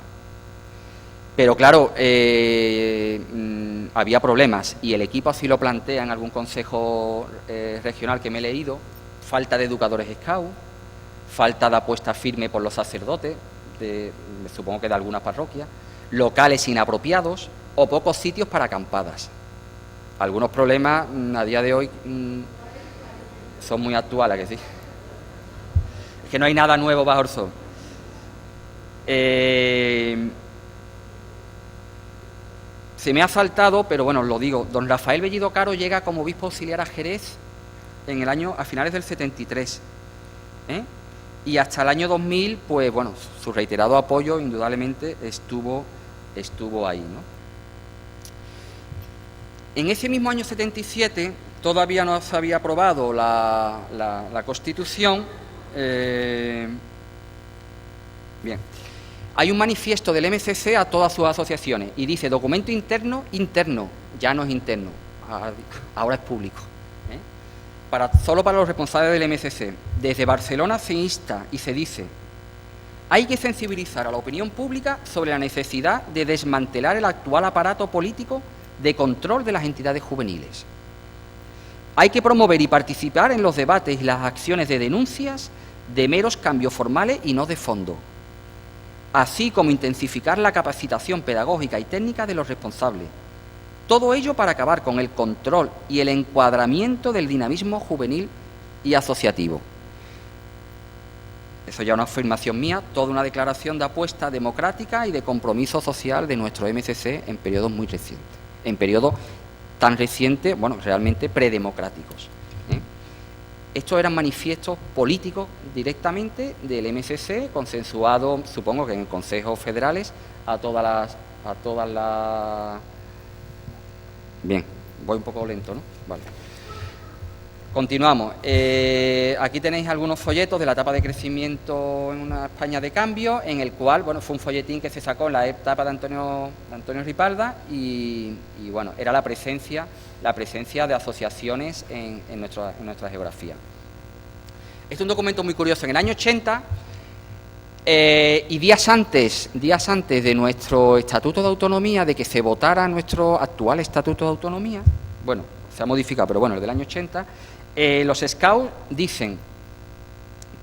Pero claro, había problemas, y el equipo así lo plantea en algún consejo regional que me he leído: falta de educadores SCAU, falta de apuesta firme por los sacerdotes, supongo que de algunas parroquias, locales inapropiados o pocos sitios para acampadas. Algunos problemas a día de hoy son muy actuales, que sí. Es que no hay nada nuevo bajo el sol. Se me ha saltado, pero bueno, os lo digo. Don Rafael Bellido Caro llega como obispo auxiliar a Jerez a finales del 73. Y hasta el año 2000, pues bueno, su reiterado apoyo indudablemente estuvo ahí, ¿no? En ese mismo año 77, todavía no se había aprobado la Constitución. Bien. Hay un manifiesto del MCC a todas sus asociaciones y dice documento interno, ya no es interno, ahora es público. Solo para los responsables del MCC. Desde Barcelona se insta y se dice: hay que sensibilizar a la opinión pública sobre la necesidad de desmantelar el actual aparato político de control de las entidades juveniles. Hay que promover y participar en los debates y las acciones de denuncias de meros cambios formales y no de fondo, así como intensificar la capacitación pedagógica y técnica de los responsables. Todo ello para acabar con el control y el encuadramiento del dinamismo juvenil y asociativo. Eso ya es una afirmación mía, toda una declaración de apuesta democrática y de compromiso social de nuestro MCC en periodos muy recientes, en periodos tan recientes, bueno, realmente predemocráticos. Estos eran manifiestos políticos directamente del MCC, consensuados, supongo que en consejos federales, a todas las... Bien, voy un poco lento, ¿no? Vale. Continuamos. Aquí tenéis algunos folletos de la etapa de crecimiento en una España de cambio, en el cual, bueno, fue un folletín que se sacó en la etapa de Antonio Ripalda y bueno, era la presencia de asociaciones en nuestra geografía. Este es un documento muy curioso. En el año 80, y días antes de nuestro Estatuto de Autonomía, de que se votara nuestro actual Estatuto de Autonomía, bueno, se ha modificado, pero bueno, el del año 80, los Scouts dicen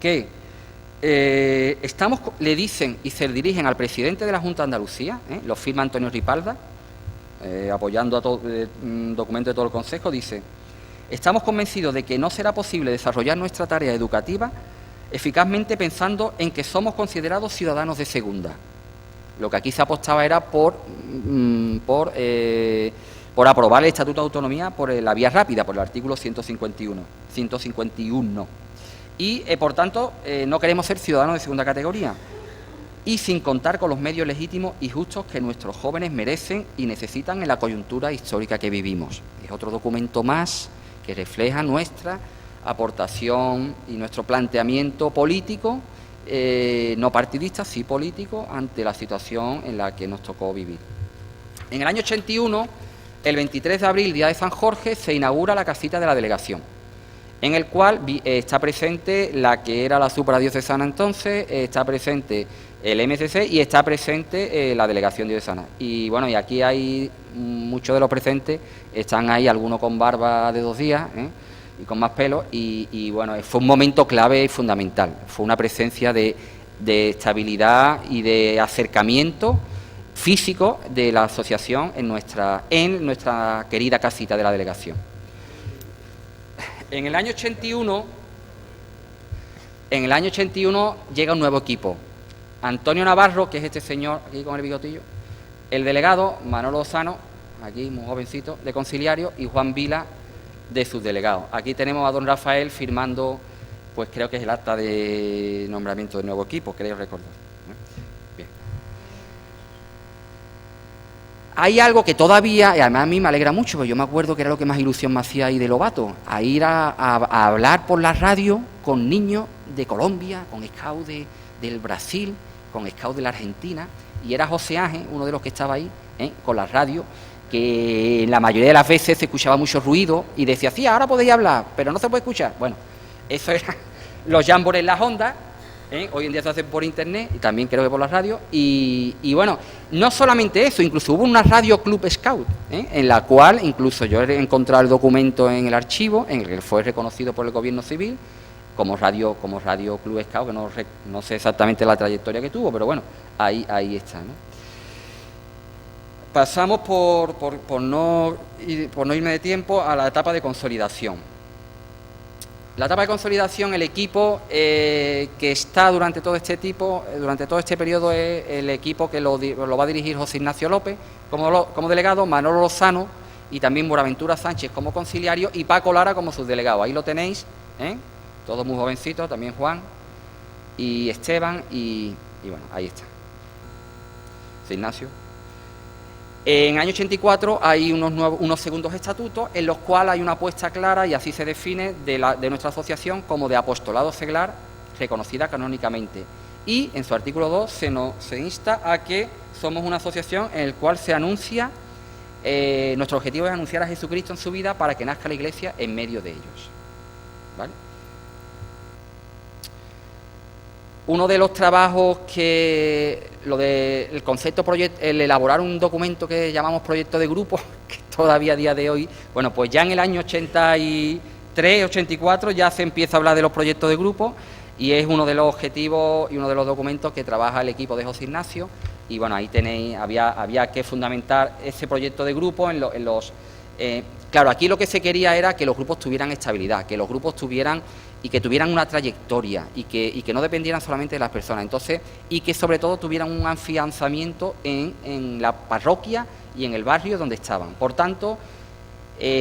que le dicen y se dirigen al presidente de la Junta de Andalucía, lo firma Antonio Ripalda, apoyando a un documento de todo el Consejo, dice: estamos convencidos de que no será posible desarrollar nuestra tarea educativa eficazmente pensando en que somos considerados ciudadanos de segunda. Lo que aquí se apostaba era por aprobar el Estatuto de Autonomía por la vía rápida, por el artículo 151. Y, por tanto, no queremos ser ciudadanos de segunda categoría y sin contar con los medios legítimos y justos que nuestros jóvenes merecen y necesitan en la coyuntura histórica que vivimos. Es otro documento más que refleja nuestra aportación y nuestro planteamiento político, no partidista, sí político, ante la situación en la que nos tocó vivir. En el año 81, el 23 de abril, día de San Jorge, se inaugura la casita de la delegación, en el cual está presente la que era la supradiocesana entonces, está presente el MCC y está presente la delegación diocesana. Y bueno, y aquí hay muchos de los presentes, están ahí algunos con barba de 2 días, y con más pelo, y bueno, fue un momento clave y fundamental. Fue una presencia de estabilidad y de acercamiento físico de la asociación en nuestra querida casita de la delegación. En el año 81 llega un nuevo equipo. Antonio Navarro, que es este señor aquí con el bigotillo, el delegado, Manolo Lozano, aquí muy jovencito, de conciliario, y Juan Vila, de subdelegado. Aquí tenemos a don Rafael firmando, pues creo que es el acta de nombramiento del nuevo equipo, creo recordar. Bien. Hay algo que todavía, y además a mí me alegra mucho, porque yo me acuerdo que era lo que más ilusión me hacía ahí de Lobato, a ir a hablar por la radio con niños de Colombia, con scouts del Brasil, con scouts de la Argentina, y era José Ángel, uno de los que estaba ahí, con la radio, que la mayoría de las veces se escuchaba mucho ruido y decía: sí, ahora podéis hablar, pero no se puede escuchar. Bueno, eso era los jambores en las ondas, hoy en día se hacen por internet y también creo que por la radio, y bueno, no solamente eso, incluso hubo una radio Club Scout, en la cual incluso yo he encontrado el documento en el archivo, en el que fue reconocido por el gobierno civil como radio Club Scout, que no sé exactamente la trayectoria que tuvo, pero bueno, ahí está, ¿no? Pasamos por no irme de tiempo a la etapa de consolidación. La etapa de consolidación, el equipo que está durante todo este periodo es el equipo que lo va a dirigir José Ignacio López como delegado, Manolo Lozano y también Buenaventura Sánchez como conciliario y Paco Lara como subdelegado. Ahí lo tenéis, todos muy jovencitos, también Juan y Esteban y bueno, ahí está. José Ignacio. En el año 84 hay unos segundos estatutos en los cuales hay una apuesta clara, y así se define, de nuestra asociación como de apostolado seglar reconocida canónicamente. Y en su artículo 2 se insta a que somos una asociación en la cual se anuncia, nuestro objetivo es anunciar a Jesucristo en su vida para que nazca la Iglesia en medio de ellos. ¿Vale? Uno de los trabajos el concepto el elaborar un documento que llamamos proyecto de grupo, que todavía a día de hoy, bueno, pues ya en el año 83, 84 ya se empieza a hablar de los proyectos de grupo, y es uno de los objetivos y uno de los documentos que trabaja el equipo de José Ignacio. Y bueno, ahí tenéis, había que fundamentar ese proyecto de grupo claro, aquí lo que se quería era que los grupos tuvieran estabilidad, que los grupos tuvieran una trayectoria y que no dependieran solamente de las personas. Entonces, y que sobre todo tuvieran un afianzamiento en la parroquia y en el barrio donde estaban. Por tanto,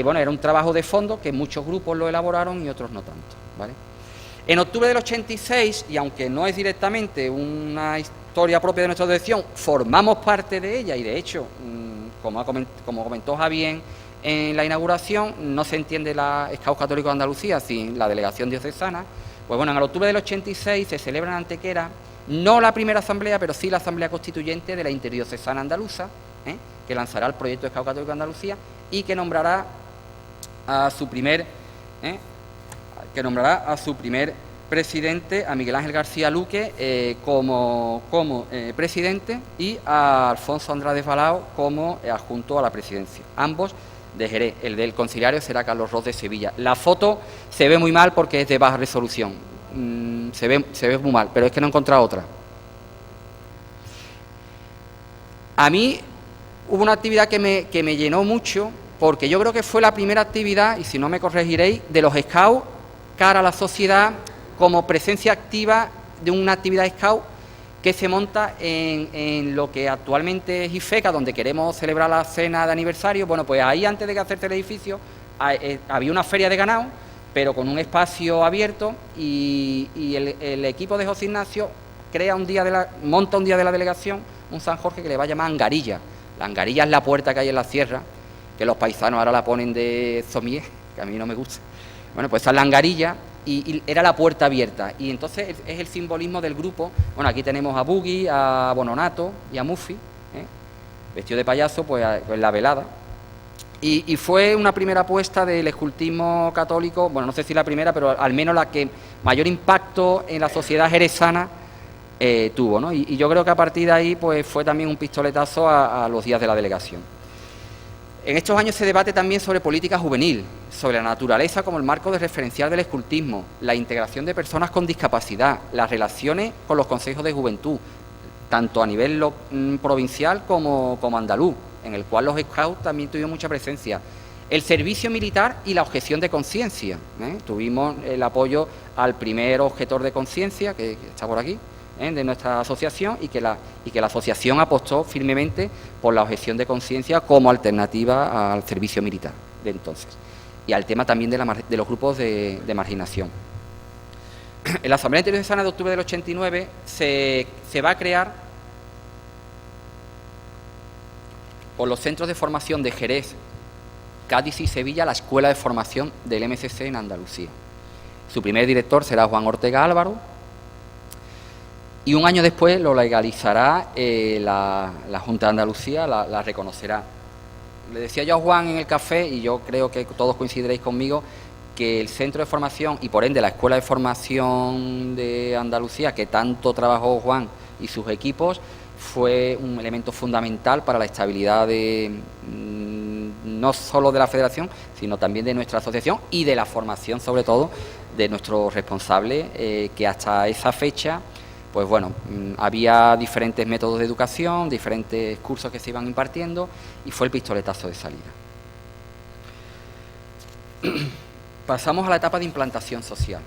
bueno, era un trabajo de fondo que muchos grupos lo elaboraron y otros no tanto, ¿vale? En octubre del 86, y aunque no es directamente una historia propia de nuestra asociación, formamos parte de ella, y de hecho, como comentó Javier en la inauguración, no se entiende la Scout Católico de Andalucía sin la delegación diocesana. Pues bueno, en el octubre del 86 se celebra en Antequera, no la primera asamblea, pero sí la asamblea constituyente de la interdiocesana andaluza, que lanzará el proyecto de Scout Católico de Andalucía y que nombrará a su primer presidente, a Miguel Ángel García Luque, como presidente, y a Alfonso Andrade Balao como adjunto a la presidencia, ambos de Jerez. El del conciliario será Carlos Ros de Sevilla. La foto se ve muy mal porque es de baja resolución, se ve muy mal, pero es que no he encontrado otra. A mí hubo una actividad que me llenó mucho, porque yo creo que fue la primera actividad, y si no me corregiréis, de los Scouts cara a la sociedad, como presencia activa de una actividad Scout que se monta en lo que actualmente es IFECA, donde queremos celebrar la cena de aniversario. Bueno, pues ahí, antes de que hacerse el edificio, había una feria de ganado, pero con un espacio abierto, y el equipo de José Ignacio monta un día de la delegación, un San Jorge que le va a llamar Angarilla. La Angarilla es la puerta que hay en la sierra, que los paisanos ahora la ponen de somier, que a mí no me gusta. Bueno, pues esa es la Angarilla, y era la puerta abierta, y entonces es el simbolismo del grupo. Bueno, aquí tenemos a Buggy, a Bononato y a Muffy, vestido de payaso, pues en la velada. Y fue una primera apuesta del escultismo católico, bueno, no sé si la primera, pero al menos la que mayor impacto en la sociedad jerezana tuvo, ¿no? Y yo creo que a partir de ahí pues fue también un pistoletazo a los días de la delegación. En estos años se debate también sobre política juvenil, sobre la naturaleza como el marco de referencial del escultismo, la integración de personas con discapacidad, las relaciones con los consejos de juventud, tanto a nivel provincial como andaluz, en el cual los Scouts también tuvieron mucha presencia. El servicio militar y la objeción de conciencia. Tuvimos el apoyo al primer objetor de conciencia, que está por aquí, de nuestra asociación, y que la asociación apostó firmemente por la objeción de conciencia como alternativa al servicio militar de entonces, y al tema también de los grupos de marginación. En la Asamblea Interdiocesana de octubre del 89 se va a crear, por los centros de formación de Jerez, Cádiz y Sevilla, la Escuela de Formación del MCC en Andalucía. Su primer director será Juan Ortega Álvaro, y un año después lo legalizará la Junta de Andalucía, la reconocerá. Le decía yo a Juan en el café, y yo creo que todos coincidiréis conmigo, que el centro de formación, y por ende la Escuela de Formación de Andalucía, que tanto trabajó Juan y sus equipos, fue un elemento fundamental para la estabilidad no solo de la Federación, sino también de nuestra asociación, y de la formación, sobre todo, de nuestros responsables, que hasta esa fecha, pues bueno, había diferentes métodos de educación, diferentes cursos que se iban impartiendo, y fue el pistoletazo de salida. Pasamos a la etapa de implantación social,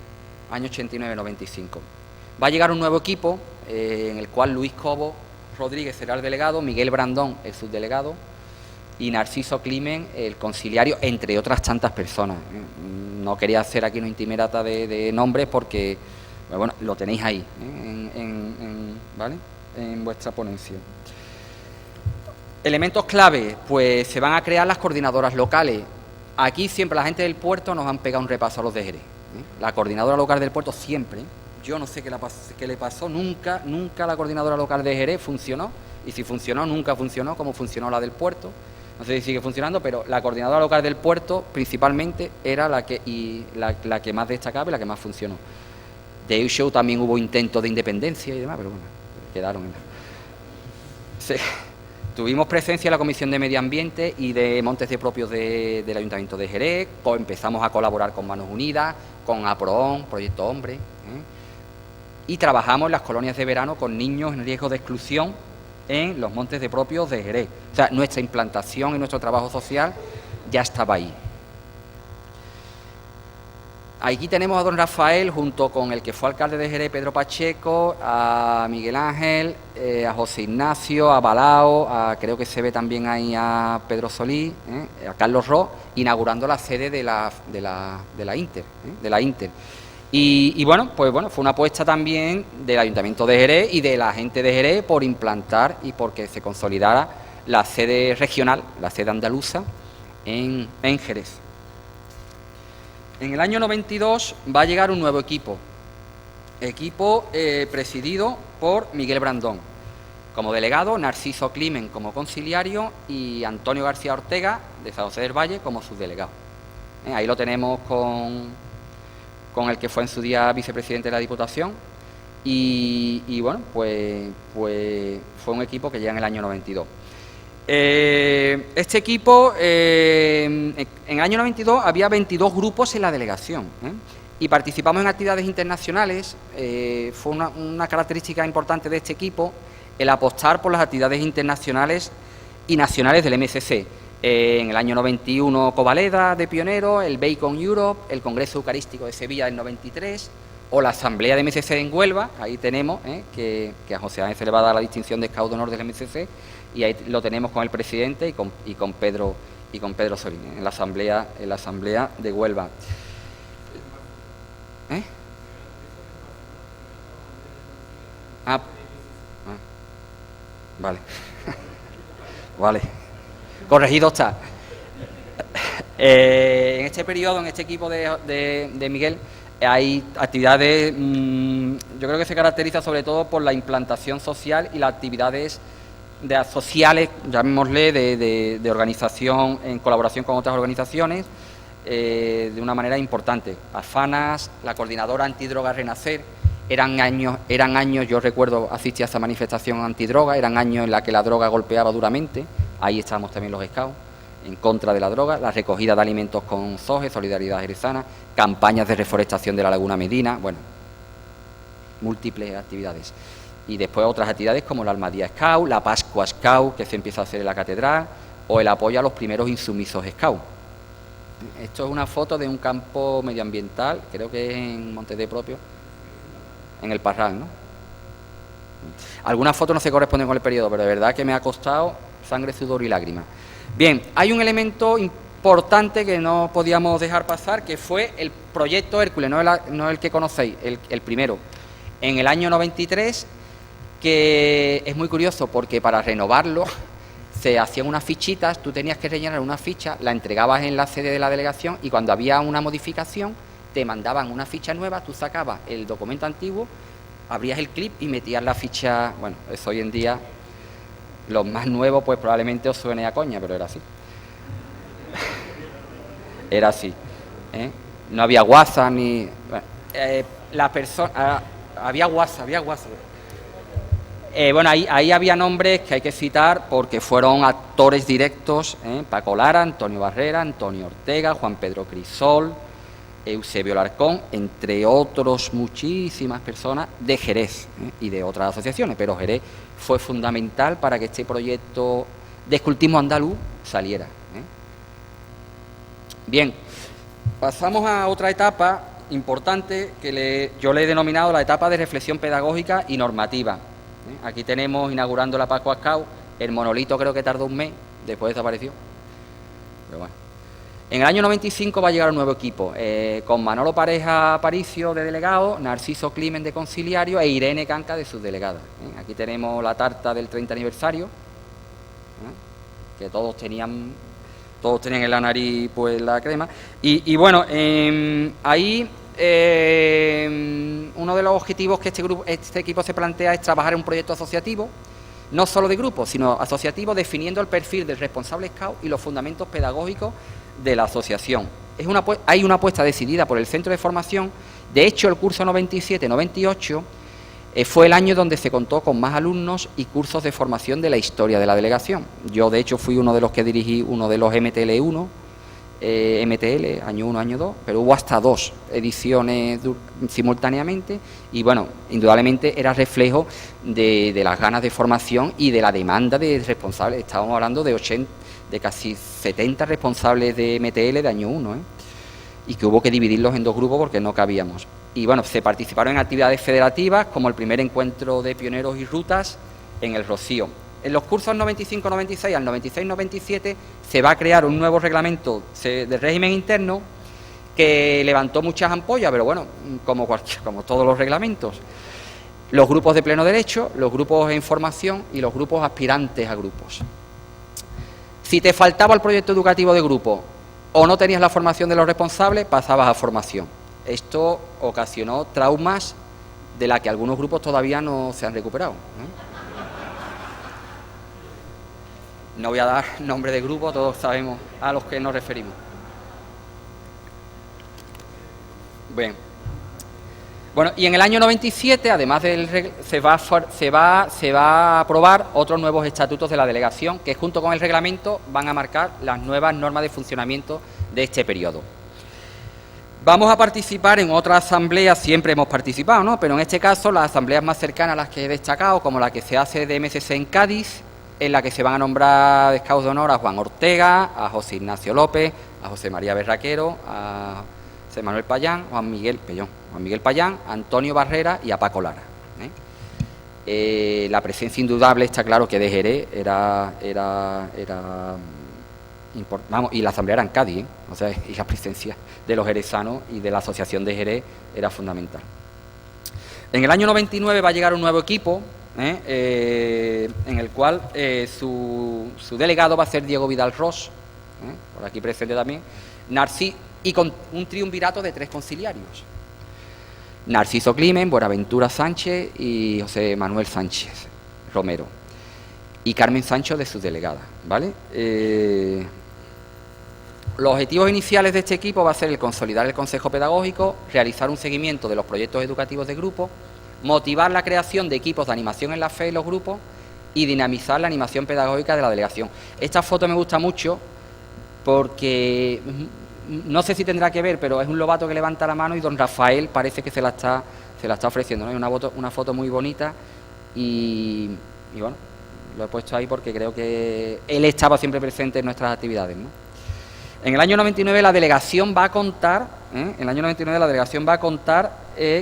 año 89-95. Va a llegar un nuevo equipo, en el cual Luis Cobo Rodríguez será el delegado, Miguel Brandón el subdelegado, y Narciso Climen el conciliario, entre otras tantas personas. No quería hacer aquí una itinerata de nombres porque, bueno, lo tenéis ahí, ¿vale?, en vuestra ponencia. Elementos clave, pues se van a crear las coordinadoras locales. Aquí siempre la gente del puerto nos han pegado un repaso a los de Jerez. La coordinadora local del puerto siempre, yo no sé qué le pasó, nunca la coordinadora local de Jerez funcionó, y si funcionó, nunca funcionó como funcionó la del puerto. No sé si sigue funcionando, pero la coordinadora local del puerto principalmente era la que más destacaba y la que más funcionó. De hecho, también hubo intentos de independencia y demás, pero bueno, quedaron en la... Sí. Tuvimos presencia en la Comisión de Medio Ambiente y de Montes de Propios del Ayuntamiento de Jerez, empezamos a colaborar con Manos Unidas, con APROON, Proyecto Hombre, y trabajamos en las colonias de verano con niños en riesgo de exclusión en los Montes de Propios de Jerez. O sea, nuestra implantación y nuestro trabajo social ya estaba ahí. Aquí tenemos a don Rafael, junto con el que fue alcalde de Jerez, Pedro Pacheco, a Miguel Ángel, a José Ignacio, a Balao, creo que se ve también ahí a Pedro Solís, a Carlos Ros, inaugurando la sede de la Inter. Y bueno, pues bueno, fue una apuesta también del Ayuntamiento de Jerez y de la gente de Jerez por implantar y porque se consolidara la sede regional, la sede andaluza en Jerez. En el año 92 va a llegar un nuevo equipo presidido por Miguel Brandón como delegado, Narciso Climen como conciliario y Antonio García Ortega de San José del Valle como subdelegado. Ahí lo tenemos con el que fue en su día vicepresidente de la Diputación y bueno, pues fue un equipo que llega en el año 92. Este equipo, en el año 92 había 22 grupos en la delegación y participamos en actividades internacionales. Fue una característica importante de este equipo el apostar por las actividades internacionales y nacionales del MSC. En el año 91 Covaleda de pionero, el Bacon Europe, el Congreso Eucarístico de Sevilla del 93 o la Asamblea de MSC en Huelva. Ahí tenemos que a José Ángel se le va a dar la distinción de Scout de Honor del MSC. Y ahí lo tenemos con el presidente y con Pedro Solín en la asamblea de Huelva. Vale. Vale. Corregido está. En este periodo, en este equipo de Miguel, hay actividades, yo creo que se caracteriza sobre todo por la implantación social y las actividades sociales, llamémosle, de organización en colaboración con otras organizaciones de una manera importante. AFANAS, la Coordinadora Antidroga Renacer, eran años, yo recuerdo asistir a esa manifestación antidroga, eran años en la que la droga golpeaba duramente, ahí estábamos también los scouts, en contra de la droga, la recogida de alimentos con SOGE, Solidaridad Jerezana, campañas de reforestación de la Laguna Medina, bueno, múltiples actividades. Y después otras actividades como la Almadía Scout, la Pascua Scout, que se empieza a hacer en la catedral, o el apoyo a los primeros insumisos Scout. Esto es una foto de un campo medioambiental, creo que es en Montes de Propios, en el Parral, ¿no? Algunas fotos no se corresponden con el periodo, pero de verdad que me ha costado sangre, sudor y lágrimas. Bien, hay un elemento importante que no podíamos dejar pasar, que fue el proyecto Hércules, no el que conocéis, el primero. En el año 93, que es muy curioso porque para renovarlo se hacían unas fichitas, tú tenías que rellenar una ficha, la entregabas en la sede de la delegación y cuando había una modificación te mandaban una ficha nueva, tú sacabas el documento antiguo, abrías el clip y metías la ficha. Bueno, eso hoy en día, los más nuevos pues probablemente os suene a coña, pero era así. Era así. No había WhatsApp ni... Bueno, la persona... había WhatsApp. Bueno, ahí había nombres que hay que citar porque fueron actores directos, Paco Lara, Antonio Barrera, Antonio Ortega, Juan Pedro Crisol, Eusebio Larcón, entre otros muchísimas personas de Jerez y de otras asociaciones, pero Jerez fue fundamental para que este proyecto de escultismo andaluz saliera. Bien, pasamos a otra etapa importante que yo le he denominado la etapa de reflexión pedagógica y normativa. Aquí tenemos inaugurando la Pascua Scout, el monolito creo que tardó un mes, después desapareció, pero bueno. En el año 95 va a llegar un nuevo equipo, con Manolo Pareja Aparicio de delegado, Narciso Climen de conciliario e Irene Canca de subdelegada. Aquí tenemos la tarta del 30 aniversario, que todos tenían en la nariz pues la crema. Y bueno, ahí uno de los objetivos que este equipo se plantea es trabajar en un proyecto asociativo, no solo de grupo, sino asociativo, definiendo el perfil del responsable Scout y los fundamentos pedagógicos de la asociación. Hay una apuesta decidida por el centro de formación. De hecho, el curso 97-98 fue el año donde se contó con más alumnos y cursos de formación de la historia de la delegación. Yo, de hecho, fui uno de los que dirigí uno de los MTL1, año 1, año 2, pero hubo hasta 2 ediciones simultáneamente y, bueno, indudablemente era reflejo de las ganas de formación y de la demanda de responsables. Estábamos hablando de casi 70 responsables de MTL de año 1, y que hubo que dividirlos en 2 grupos porque no cabíamos. Y bueno, se participaron en actividades federativas como el primer encuentro de pioneros y rutas en el Rocío. En los cursos 95-96 al 96-97 se va a crear un nuevo reglamento de régimen interno que levantó muchas ampollas, pero bueno, como todos los reglamentos. Los grupos de pleno derecho, los grupos en formación y los grupos aspirantes a grupos. Si te faltaba el proyecto educativo de grupo o no tenías la formación de los responsables, pasabas a formación. Esto ocasionó traumas de la que algunos grupos todavía no se han recuperado, No voy a dar nombre de grupo, todos sabemos a los que nos referimos. Bien. Bueno, y en el año 97, además se va a aprobar otros nuevos estatutos de la delegación, que junto con el reglamento van a marcar las nuevas normas de funcionamiento de este periodo. Vamos a participar en otra asamblea, siempre hemos participado, ¿no? Pero en este caso las asambleas más cercanas a las que he destacado, como la que se hace de MSC en Cádiz, en la que se van a nombrar Scouts de honor a Juan Ortega, a José Ignacio López, a José María Berraquero, a José Manuel Payán, Juan Miguel Payán, a Antonio Barrera y a Paco Lara. La presencia indudable está claro que de Jerez era vamos, y la asamblea era en Cádiz, o sea, y la presencia de los jerezanos y de la asociación de Jerez era fundamental. En el año 99 va a llegar un nuevo equipo, en el cual su delegado va a ser Diego Vidal Ros, por aquí presente también, y con un triunvirato de 3 conciliarios: Narciso Climen, Buenaventura Sánchez y José Manuel Sánchez Romero, y Carmen Sancho de su delegada, ¿vale? Los objetivos iniciales de este equipo va a ser el consolidar el consejo pedagógico, realizar un seguimiento de los proyectos educativos de grupo, motivar la creación de equipos de animación en la fe en los grupos y dinamizar la animación pedagógica de la delegación. Esta foto me gusta mucho porque no sé si tendrá que ver, pero es un lobato que levanta la mano y don Rafael parece que se la está ofreciendo, ¿no? Es una foto muy bonita y bueno, lo he puesto ahí porque creo que él estaba siempre presente en nuestras actividades, ¿no? En el año 99 la delegación va a contar,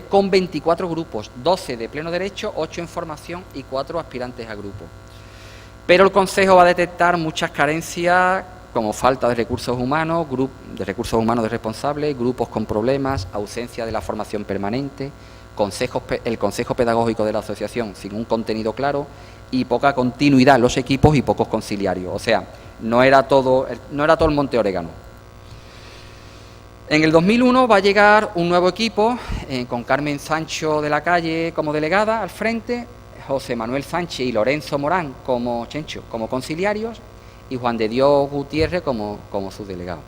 con 24 grupos, 12 de pleno derecho, 8 en formación y 4 aspirantes a grupo. Pero el Consejo va a detectar muchas carencias como falta de recursos humanos, de responsables, grupos con problemas, ausencia de la formación permanente, el consejo pedagógico de la asociación sin un contenido claro y poca continuidad en los equipos y pocos conciliarios. O sea, no era todo el monte orégano. En el 2001 va a llegar un nuevo equipo con Carmen Sancho de la Calle como delegada al frente, José Manuel Sánchez y Lorenzo Morán como conciliarios y Juan de Dios Gutiérrez como subdelegado.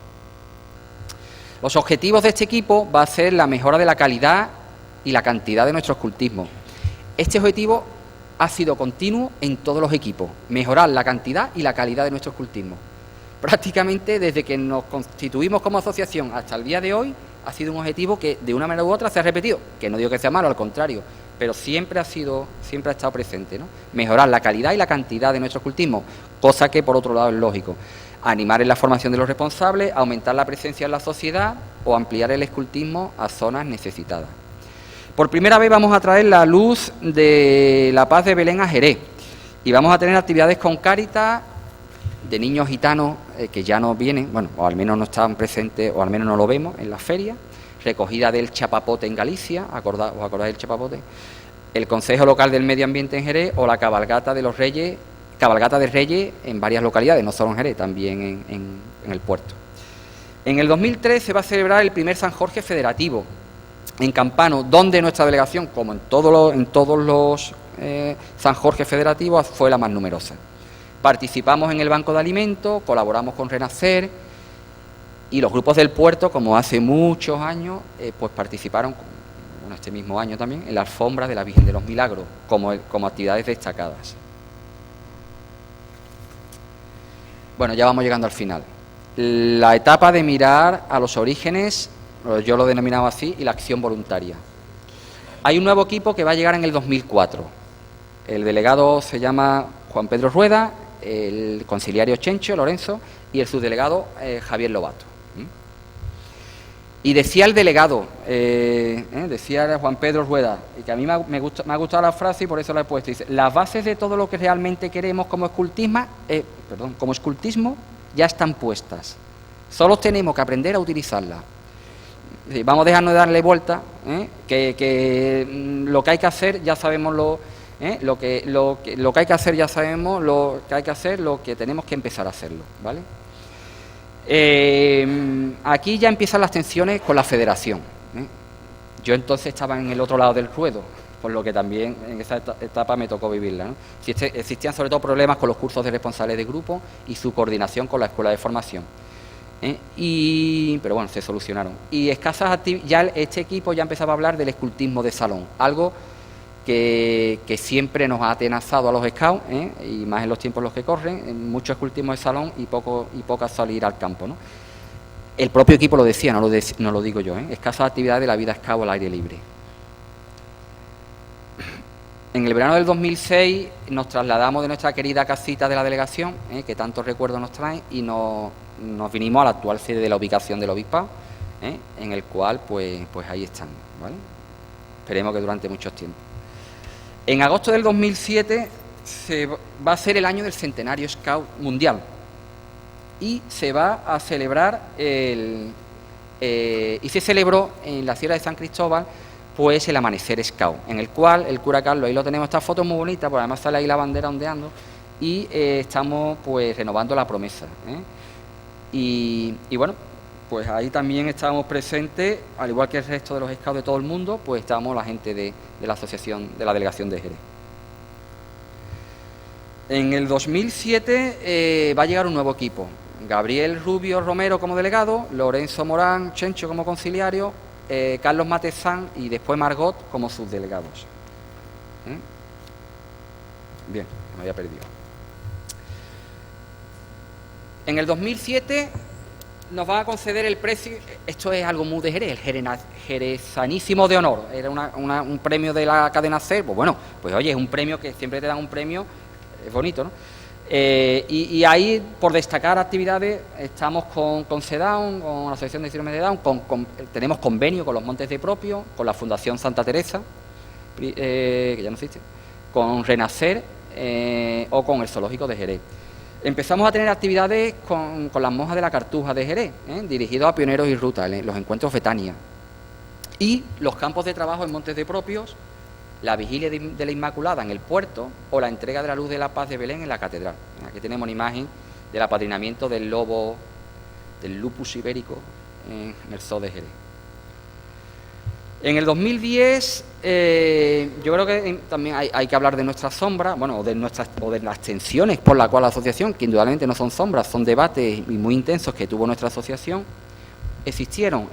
Los objetivos de este equipo va a ser la mejora de la calidad y la cantidad de nuestro escultismo. Este objetivo ha sido continuo en todos los equipos, mejorar la cantidad y la calidad de nuestro escultismo. Prácticamente desde que nos constituimos como asociación hasta el día de hoy ha sido un objetivo que de una manera u otra se ha repetido, que no digo que sea malo, al contrario, pero siempre ha estado presente, ¿no? Mejorar la calidad y la cantidad de nuestro escultismo, cosa que por otro lado es lógico. Animar en la formación de los responsables, aumentar la presencia en la sociedad o ampliar el escultismo a zonas necesitadas. Por primera vez vamos a traer la luz de la paz de Belén a Jerez y vamos a tener actividades con Cáritas de niños gitanos que ya no vienen, bueno, o al menos no están presentes, o al menos no lo vemos en las ferias, recogida del chapapote en Galicia, ¿os acordáis del chapapote? El Consejo Local del Medio Ambiente en Jerez o la cabalgata de los Reyes cabalgata de Reyes en varias localidades, no solo en Jerez, también en el puerto. En el 2003 se va a celebrar el primer San Jorge federativo en Campano, donde nuestra delegación, como en todos los San Jorge federativos, fue la más numerosa. Participamos en el banco de alimentos, colaboramos con Renacer, y los grupos del puerto, como hace muchos años, pues participaron, bueno, este mismo año también, en la alfombra de la Virgen de los Milagros, como actividades destacadas. Bueno, ya vamos llegando al final. La etapa de mirar a los orígenes, yo lo denominaba así, y la acción voluntaria. Hay un nuevo equipo que va a llegar en el 2004. El delegado se llama Juan Pedro Rueda, el conciliario Chencho Lorenzo y el subdelegado Javier Lobato. Y decía el delegado, decía Juan Pedro Rueda, y que a mí me ha gustado la frase y por eso la he puesto, dice: las bases de todo lo que realmente queremos como escultismo ya están puestas, solo tenemos que aprender a utilizarlas. Vamos a dejarnos de darle vuelta, que lo que hay que hacer ya sabemos lo que hay que hacer ya sabemos lo que hay que hacer, lo que tenemos que empezar a hacerlo, ¿vale? Aquí ya empiezan las tensiones con la federación. Yo entonces estaba en el otro lado del ruedo, por lo que también en esa etapa me tocó vivirla, ¿no? Existían sobre todo problemas con los cursos de responsables de grupo y su coordinación con la escuela de formación. Pero bueno, se solucionaron. Y ya este equipo ya empezaba a hablar del escultismo de salón, algo que siempre nos ha atenazado a los scouts, y más en los tiempos en los que corren, mucho escultismo de salón y poca salir al campo, ¿no? El propio equipo lo decía, no lo digo yo, escasas actividades de la vida scout al aire libre. En el verano del 2006 nos trasladamos de nuestra querida casita de la delegación, que tantos recuerdos nos trae, y nos vinimos a la actual sede de la ubicación del obispado, en el cual pues ahí están, ¿vale? Esperemos que durante mucho tiempo. En agosto del 2007 va a ser el año del centenario Scout mundial y se va a celebrar y se celebró en la Sierra de San Cristóbal pues el amanecer Scout, en el cual el cura Carlos, ahí lo tenemos, esta foto muy bonita, porque además sale ahí la bandera ondeando, y estamos pues renovando la promesa, y bueno, pues ahí también estábamos presentes, al igual que el resto de los scouts de todo el mundo, pues estábamos la gente de la asociación, de la delegación de Jerez. En el 2007 va a llegar un nuevo equipo: Gabriel Rubio Romero como delegado, Lorenzo Morán Chencho como conciliario, Carlos Matezán y después Margot como subdelegados. Bien, me había perdido. En el 2007 nos van a conceder el precio, esto es algo muy de Jerez, el Jerezanísimo de Honor, era un premio de la cadena SER, pues bueno, pues oye, es un premio que siempre te dan un premio, es bonito, ¿no? Y ahí, por destacar actividades, estamos con CEDAWN, con la Asociación de Síndrome de Down, tenemos convenio con los Montes de Propio, con la Fundación Santa Teresa, que ya no existe, con Renacer o con el Zoológico de Jerez. Empezamos a tener actividades con las monjas de la Cartuja de Jerez, dirigidos a pioneros y rutas, los encuentros Betania. Y los campos de trabajo en Montes de Propios, la vigilia de la Inmaculada en el puerto o la entrega de la Luz de la Paz de Belén en la catedral. Aquí tenemos una imagen del apadrinamiento del lobo, del lupus ibérico en el zoo de Jerez. En el 2010, yo creo que también hay que hablar de nuestras sombras, bueno, o de las tensiones por la cual la asociación, que indudablemente no son sombras, son debates muy intensos que tuvo nuestra asociación, existieron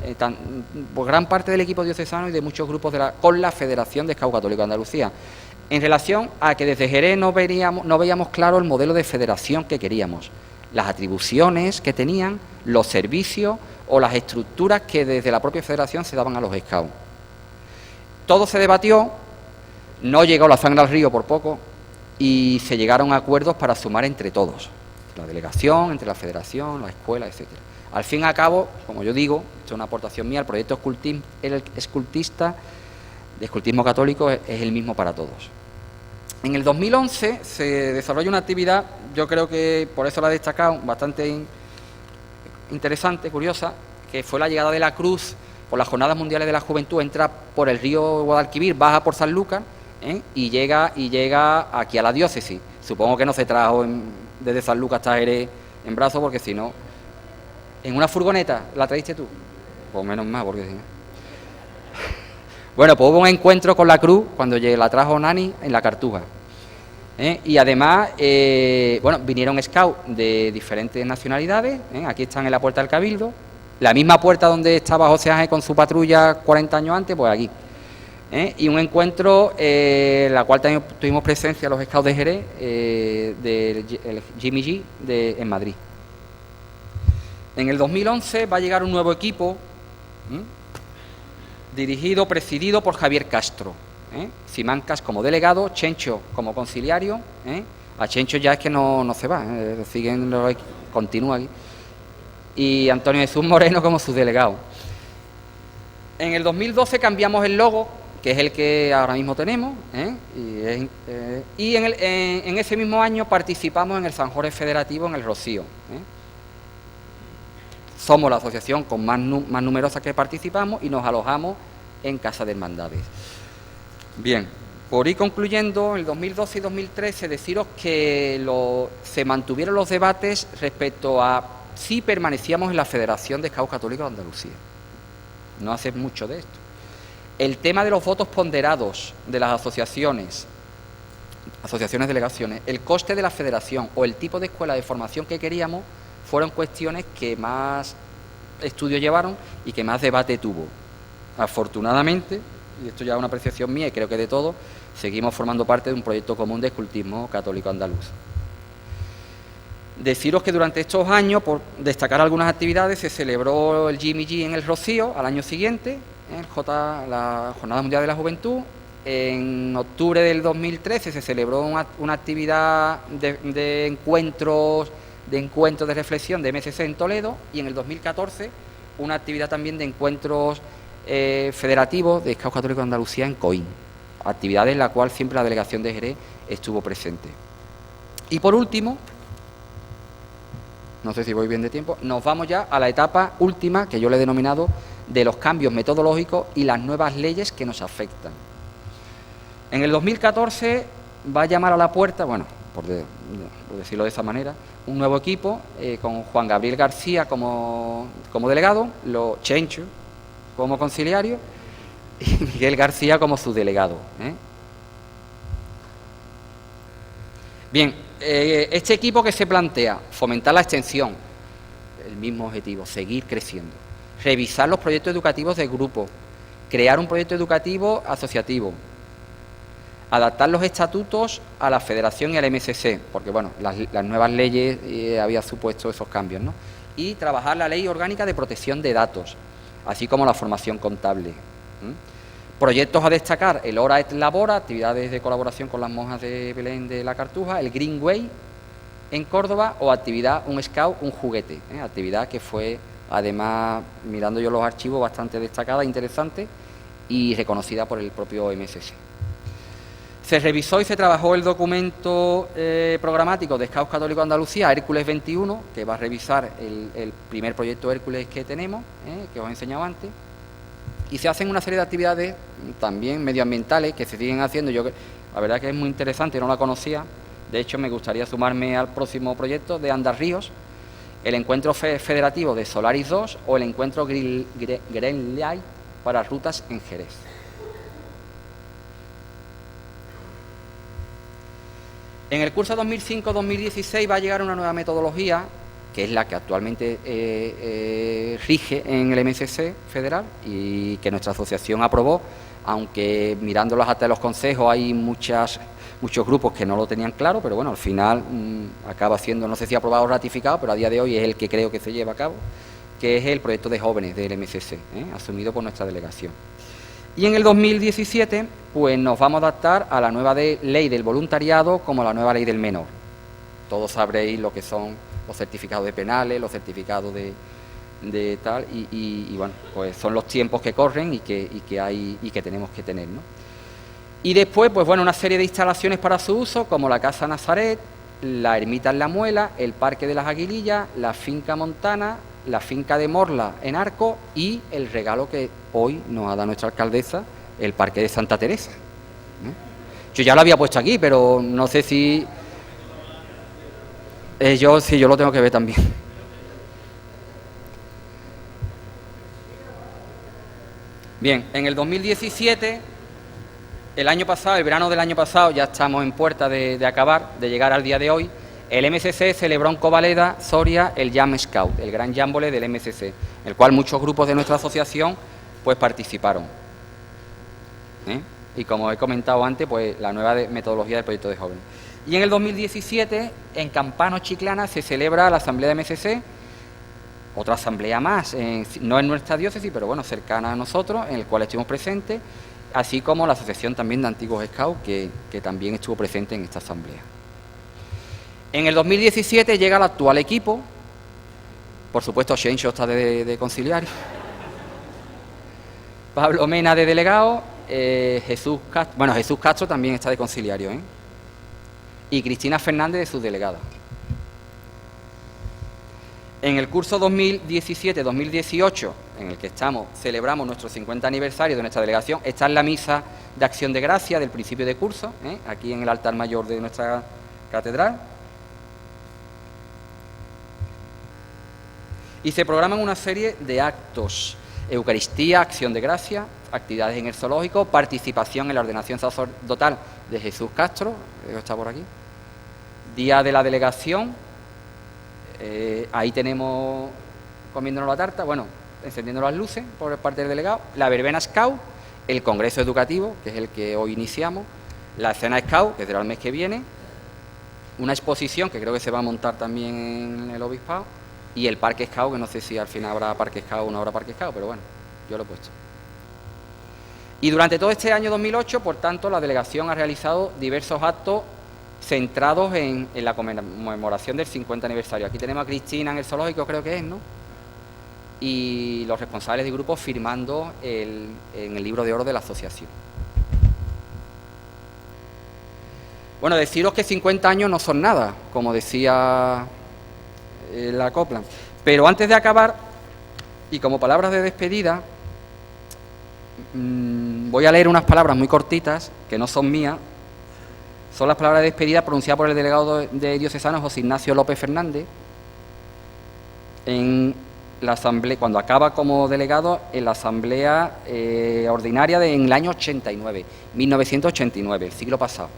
por gran parte del equipo diocesano y de muchos grupos con la Federación de Scout Católico de Andalucía, en relación a que desde Jerez no veíamos claro el modelo de federación que queríamos, las atribuciones que tenían, los servicios o las estructuras que desde la propia federación se daban a los Scouts. Todo se debatió, no llegó la sangre al río por poco y se llegaron a acuerdos para sumar entre todos, la delegación, entre la federación, la escuela, etcétera. Al fin y al cabo, como yo digo, esto es una aportación mía, el proyecto escultista de escultismo católico es el mismo para todos. En el 2011 se desarrolla una actividad, yo creo que por eso la he destacado, bastante interesante, curiosa, que fue la llegada de la cruz por las Jornadas Mundiales de la Juventud. Entra por el río Guadalquivir, baja por San Lucas y llega aquí a la diócesis. Supongo que no se trajo desde San Lucas hasta Jerez en brazos, porque si no... ¿En una furgoneta la traíste tú? Pues menos mal, porque si no... Bueno, pues hubo un encuentro con la cruz cuando la trajo Nani en la Cartuja. Y además, bueno, vinieron scouts de diferentes nacionalidades. Aquí están en la Puerta del Cabildo. La misma puerta donde estaba José Ángel con su patrulla 40 años antes, pues aquí. Y un encuentro, en la cual también tuvimos presencia los scouts de Jerez, del Jimmy G en Madrid. En el 2011 va a llegar un nuevo equipo, presidido por Javier Castro. Simancas como delegado, Chencho como conciliario. A Chencho ya es que no se va, continúa aquí. Y Antonio Jesús Moreno como subdelegado. En el 2012 cambiamos el logo, que es el que ahora mismo tenemos, y en ese mismo año participamos en el San Jorge Federativo en el Rocío. Somos la asociación con más numerosa que participamos y nos alojamos en Casa de Hermandades. Bien, por ir concluyendo, en el 2012 y 2013 deciros que se mantuvieron los debates respecto a si permanecíamos en la Federación de Scouts Católicos de Andalucía. No hace mucho de esto. El tema de los votos ponderados de las asociaciones, delegaciones, el coste de la federación o el tipo de escuela de formación que queríamos, fueron cuestiones que más estudio llevaron y que más debate tuvo. Afortunadamente, y esto ya es una apreciación mía y creo que de todos, seguimos formando parte de un proyecto común de escultismo católico andaluz. Deciros que durante estos años, por destacar algunas actividades, se celebró el Jimmy G en el Rocío al año siguiente, la Jornada Mundial de la Juventud. En octubre del 2013 se celebró una actividad de encuentros de reflexión de MSC en Toledo, y en el 2014 una actividad también de encuentros federativos de Scouts Católicos de Andalucía en Coín, actividad en la cual siempre la delegación de Jerez estuvo presente. Y por último, no sé si voy bien de tiempo, nos vamos ya a la etapa última, que yo le he denominado de los cambios metodológicos y las nuevas leyes que nos afectan. En el 2014 va a llamar a la puerta, bueno, por decirlo de esa manera, un nuevo equipo con Juan Gabriel García como delegado, Chencho como conciliario y Miguel García como subdelegado. Bien, este equipo que se plantea, fomentar la extensión, el mismo objetivo, seguir creciendo, revisar los proyectos educativos del grupo, crear un proyecto educativo asociativo, adaptar los estatutos a la Federación y al MSC, porque bueno, las nuevas leyes habían supuesto esos cambios, ¿no? Y trabajar la Ley Orgánica de Protección de Datos, así como la formación contable. Proyectos a destacar: el Hora et Labora, actividades de colaboración con las monjas de Belén de la Cartuja, el Greenway en Córdoba, o actividad Un Scout, un juguete, actividad que fue, además, mirando yo los archivos, bastante destacada, interesante y reconocida por el propio MSC. Se revisó y se trabajó el documento programático de Scouts Católicos de Andalucía, Hércules 21, que va a revisar el primer proyecto Hércules que tenemos, que os he enseñado antes, y se hacen una serie de actividades también medioambientales que se siguen haciendo. Yo, la verdad que es muy interesante, no la conocía, de hecho me gustaría sumarme al próximo proyecto de Andar Ríos, el encuentro federativo de Solaris 2 o el encuentro Green Light para rutas en Jerez. En el curso 2005-2016 va a llegar una nueva metodología, que es la que actualmente rige en el MSC federal y que nuestra asociación aprobó, aunque mirando las actas de los consejos hay muchos grupos que no lo tenían claro, pero bueno, al final acaba siendo, no sé si aprobado o ratificado, pero a día de hoy es el que creo que se lleva a cabo, que es el proyecto de jóvenes del MSC, asumido por nuestra delegación. Y en el 2017, pues nos vamos a adaptar a la nueva ley del voluntariado como la nueva ley del menor. Todos sabréis lo que son los certificados de penales, los certificados de tal, y bueno, pues son los tiempos que corren y que tenemos que tener, ¿no? Y después, pues bueno, una serie de instalaciones para su uso, como la Casa Nazaret, la Ermita en la Muela, el Parque de las Aguilillas, la Finca Montana, la Finca de Morla en Arco y el regalo que hoy nos ha dado nuestra alcaldesa, el Parque de Santa Teresa. Yo ya lo había puesto aquí, pero no sé si... yo lo tengo que ver también. Bien, en el 2017, el año pasado, el verano del año pasado, ya estamos en puerta de acabar, de llegar al día de hoy, el MCC celebró en Covaleda, Soria, el Jam Scout, el gran jambole del MCC, en el cual muchos grupos de nuestra asociación pues participaron. Y como he comentado antes, pues la nueva metodología del proyecto de jóvenes. Y en el 2017, en Campano, Chiclana, se celebra la asamblea de MCC, otra asamblea más, no en nuestra diócesis, pero bueno, cercana a nosotros, en el cual estuvimos presentes, así como la asociación también de antiguos scouts, que también estuvo presente en esta asamblea. En el 2017 llega el actual equipo, por supuesto Xenxo está de conciliario, Pablo Mena de delegado, Jesús Castro también está de conciliario, y Cristina Fernández de subdelegada. En el curso 2017-2018, en el que celebramos nuestro 50 aniversario de nuestra delegación, está en la misa de Acción de Gracia del principio de curso, aquí en el altar mayor de nuestra catedral. Y se programan una serie de actos: Eucaristía, Acción de Gracia, actividades en el zoológico, participación en la ordenación sacerdotal de Jesús Castro, está por aquí, Día de la Delegación, ahí tenemos comiéndonos la tarta, bueno, encendiendo las luces por parte del delegado, la verbena Scout, el congreso educativo, que es el que hoy iniciamos, la cena Scout, que será el mes que viene, una exposición que creo que se va a montar también en el obispado, y el parque Scout, que no sé si al final habrá parque Scout o no habrá parque Scout, pero bueno, yo lo he puesto. Y durante todo este año 2008, por tanto, la delegación ha realizado diversos actos centrados en la conmemoración del 50 aniversario. Aquí tenemos a Cristina en el zoológico, creo que es, ¿no? Y los responsables de grupo firmando en el libro de oro de la asociación. Bueno, deciros que 50 años no son nada, como decía la Copland. Pero antes de acabar, y como palabras de despedida, voy a leer unas palabras muy cortitas, que no son mías. Son las palabras de despedida pronunciadas por el delegado de diocesano José Ignacio López Fernández en la asamblea, cuando acaba como delegado en la asamblea ordinaria en el año 89, 1989, el siglo pasado.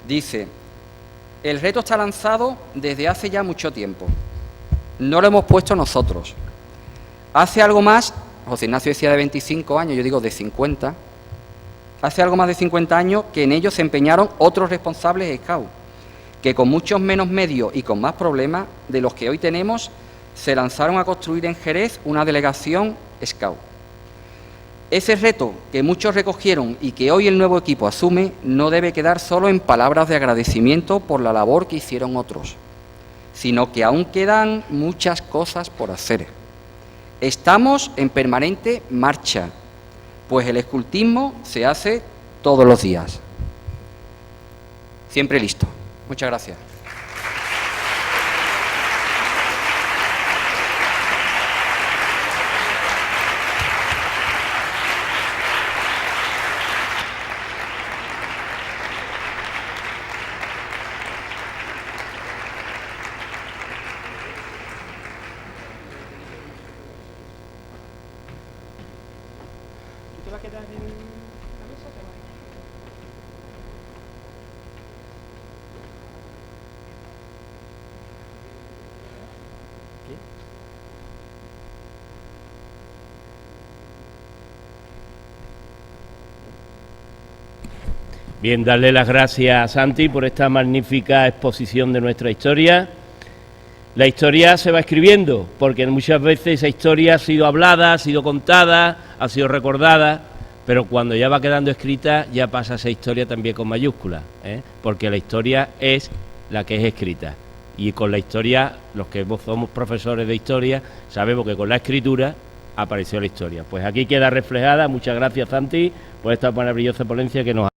Dice: el reto está lanzado desde hace ya mucho tiempo. No lo hemos puesto nosotros. Hace algo más, José Ignacio decía de 25 años, yo digo de 50, hace algo más de 50 años que en ello se empeñaron otros responsables Scout, que con muchos menos medios y con más problemas de los que hoy tenemos, se lanzaron a construir en Jerez una delegación Scout. Ese reto que muchos recogieron y que hoy el nuevo equipo asume no debe quedar solo en palabras de agradecimiento por la labor que hicieron otros, sino que aún quedan muchas cosas por hacer. Estamos en permanente marcha, pues el escultismo se hace todos los días. Siempre listo. Muchas gracias. Bien, darle las gracias a Santi por esta magnífica exposición de nuestra historia. La historia se va escribiendo, porque muchas veces esa historia ha sido hablada, ha sido contada, ha sido recordada, pero cuando ya va quedando escrita, ya pasa esa historia también con mayúsculas, porque la historia es la que es escrita. Y con la historia, los que somos profesores de historia, sabemos que con la escritura apareció la historia. Pues aquí queda reflejada. Muchas gracias, Santi, por esta maravillosa ponencia que nos ha...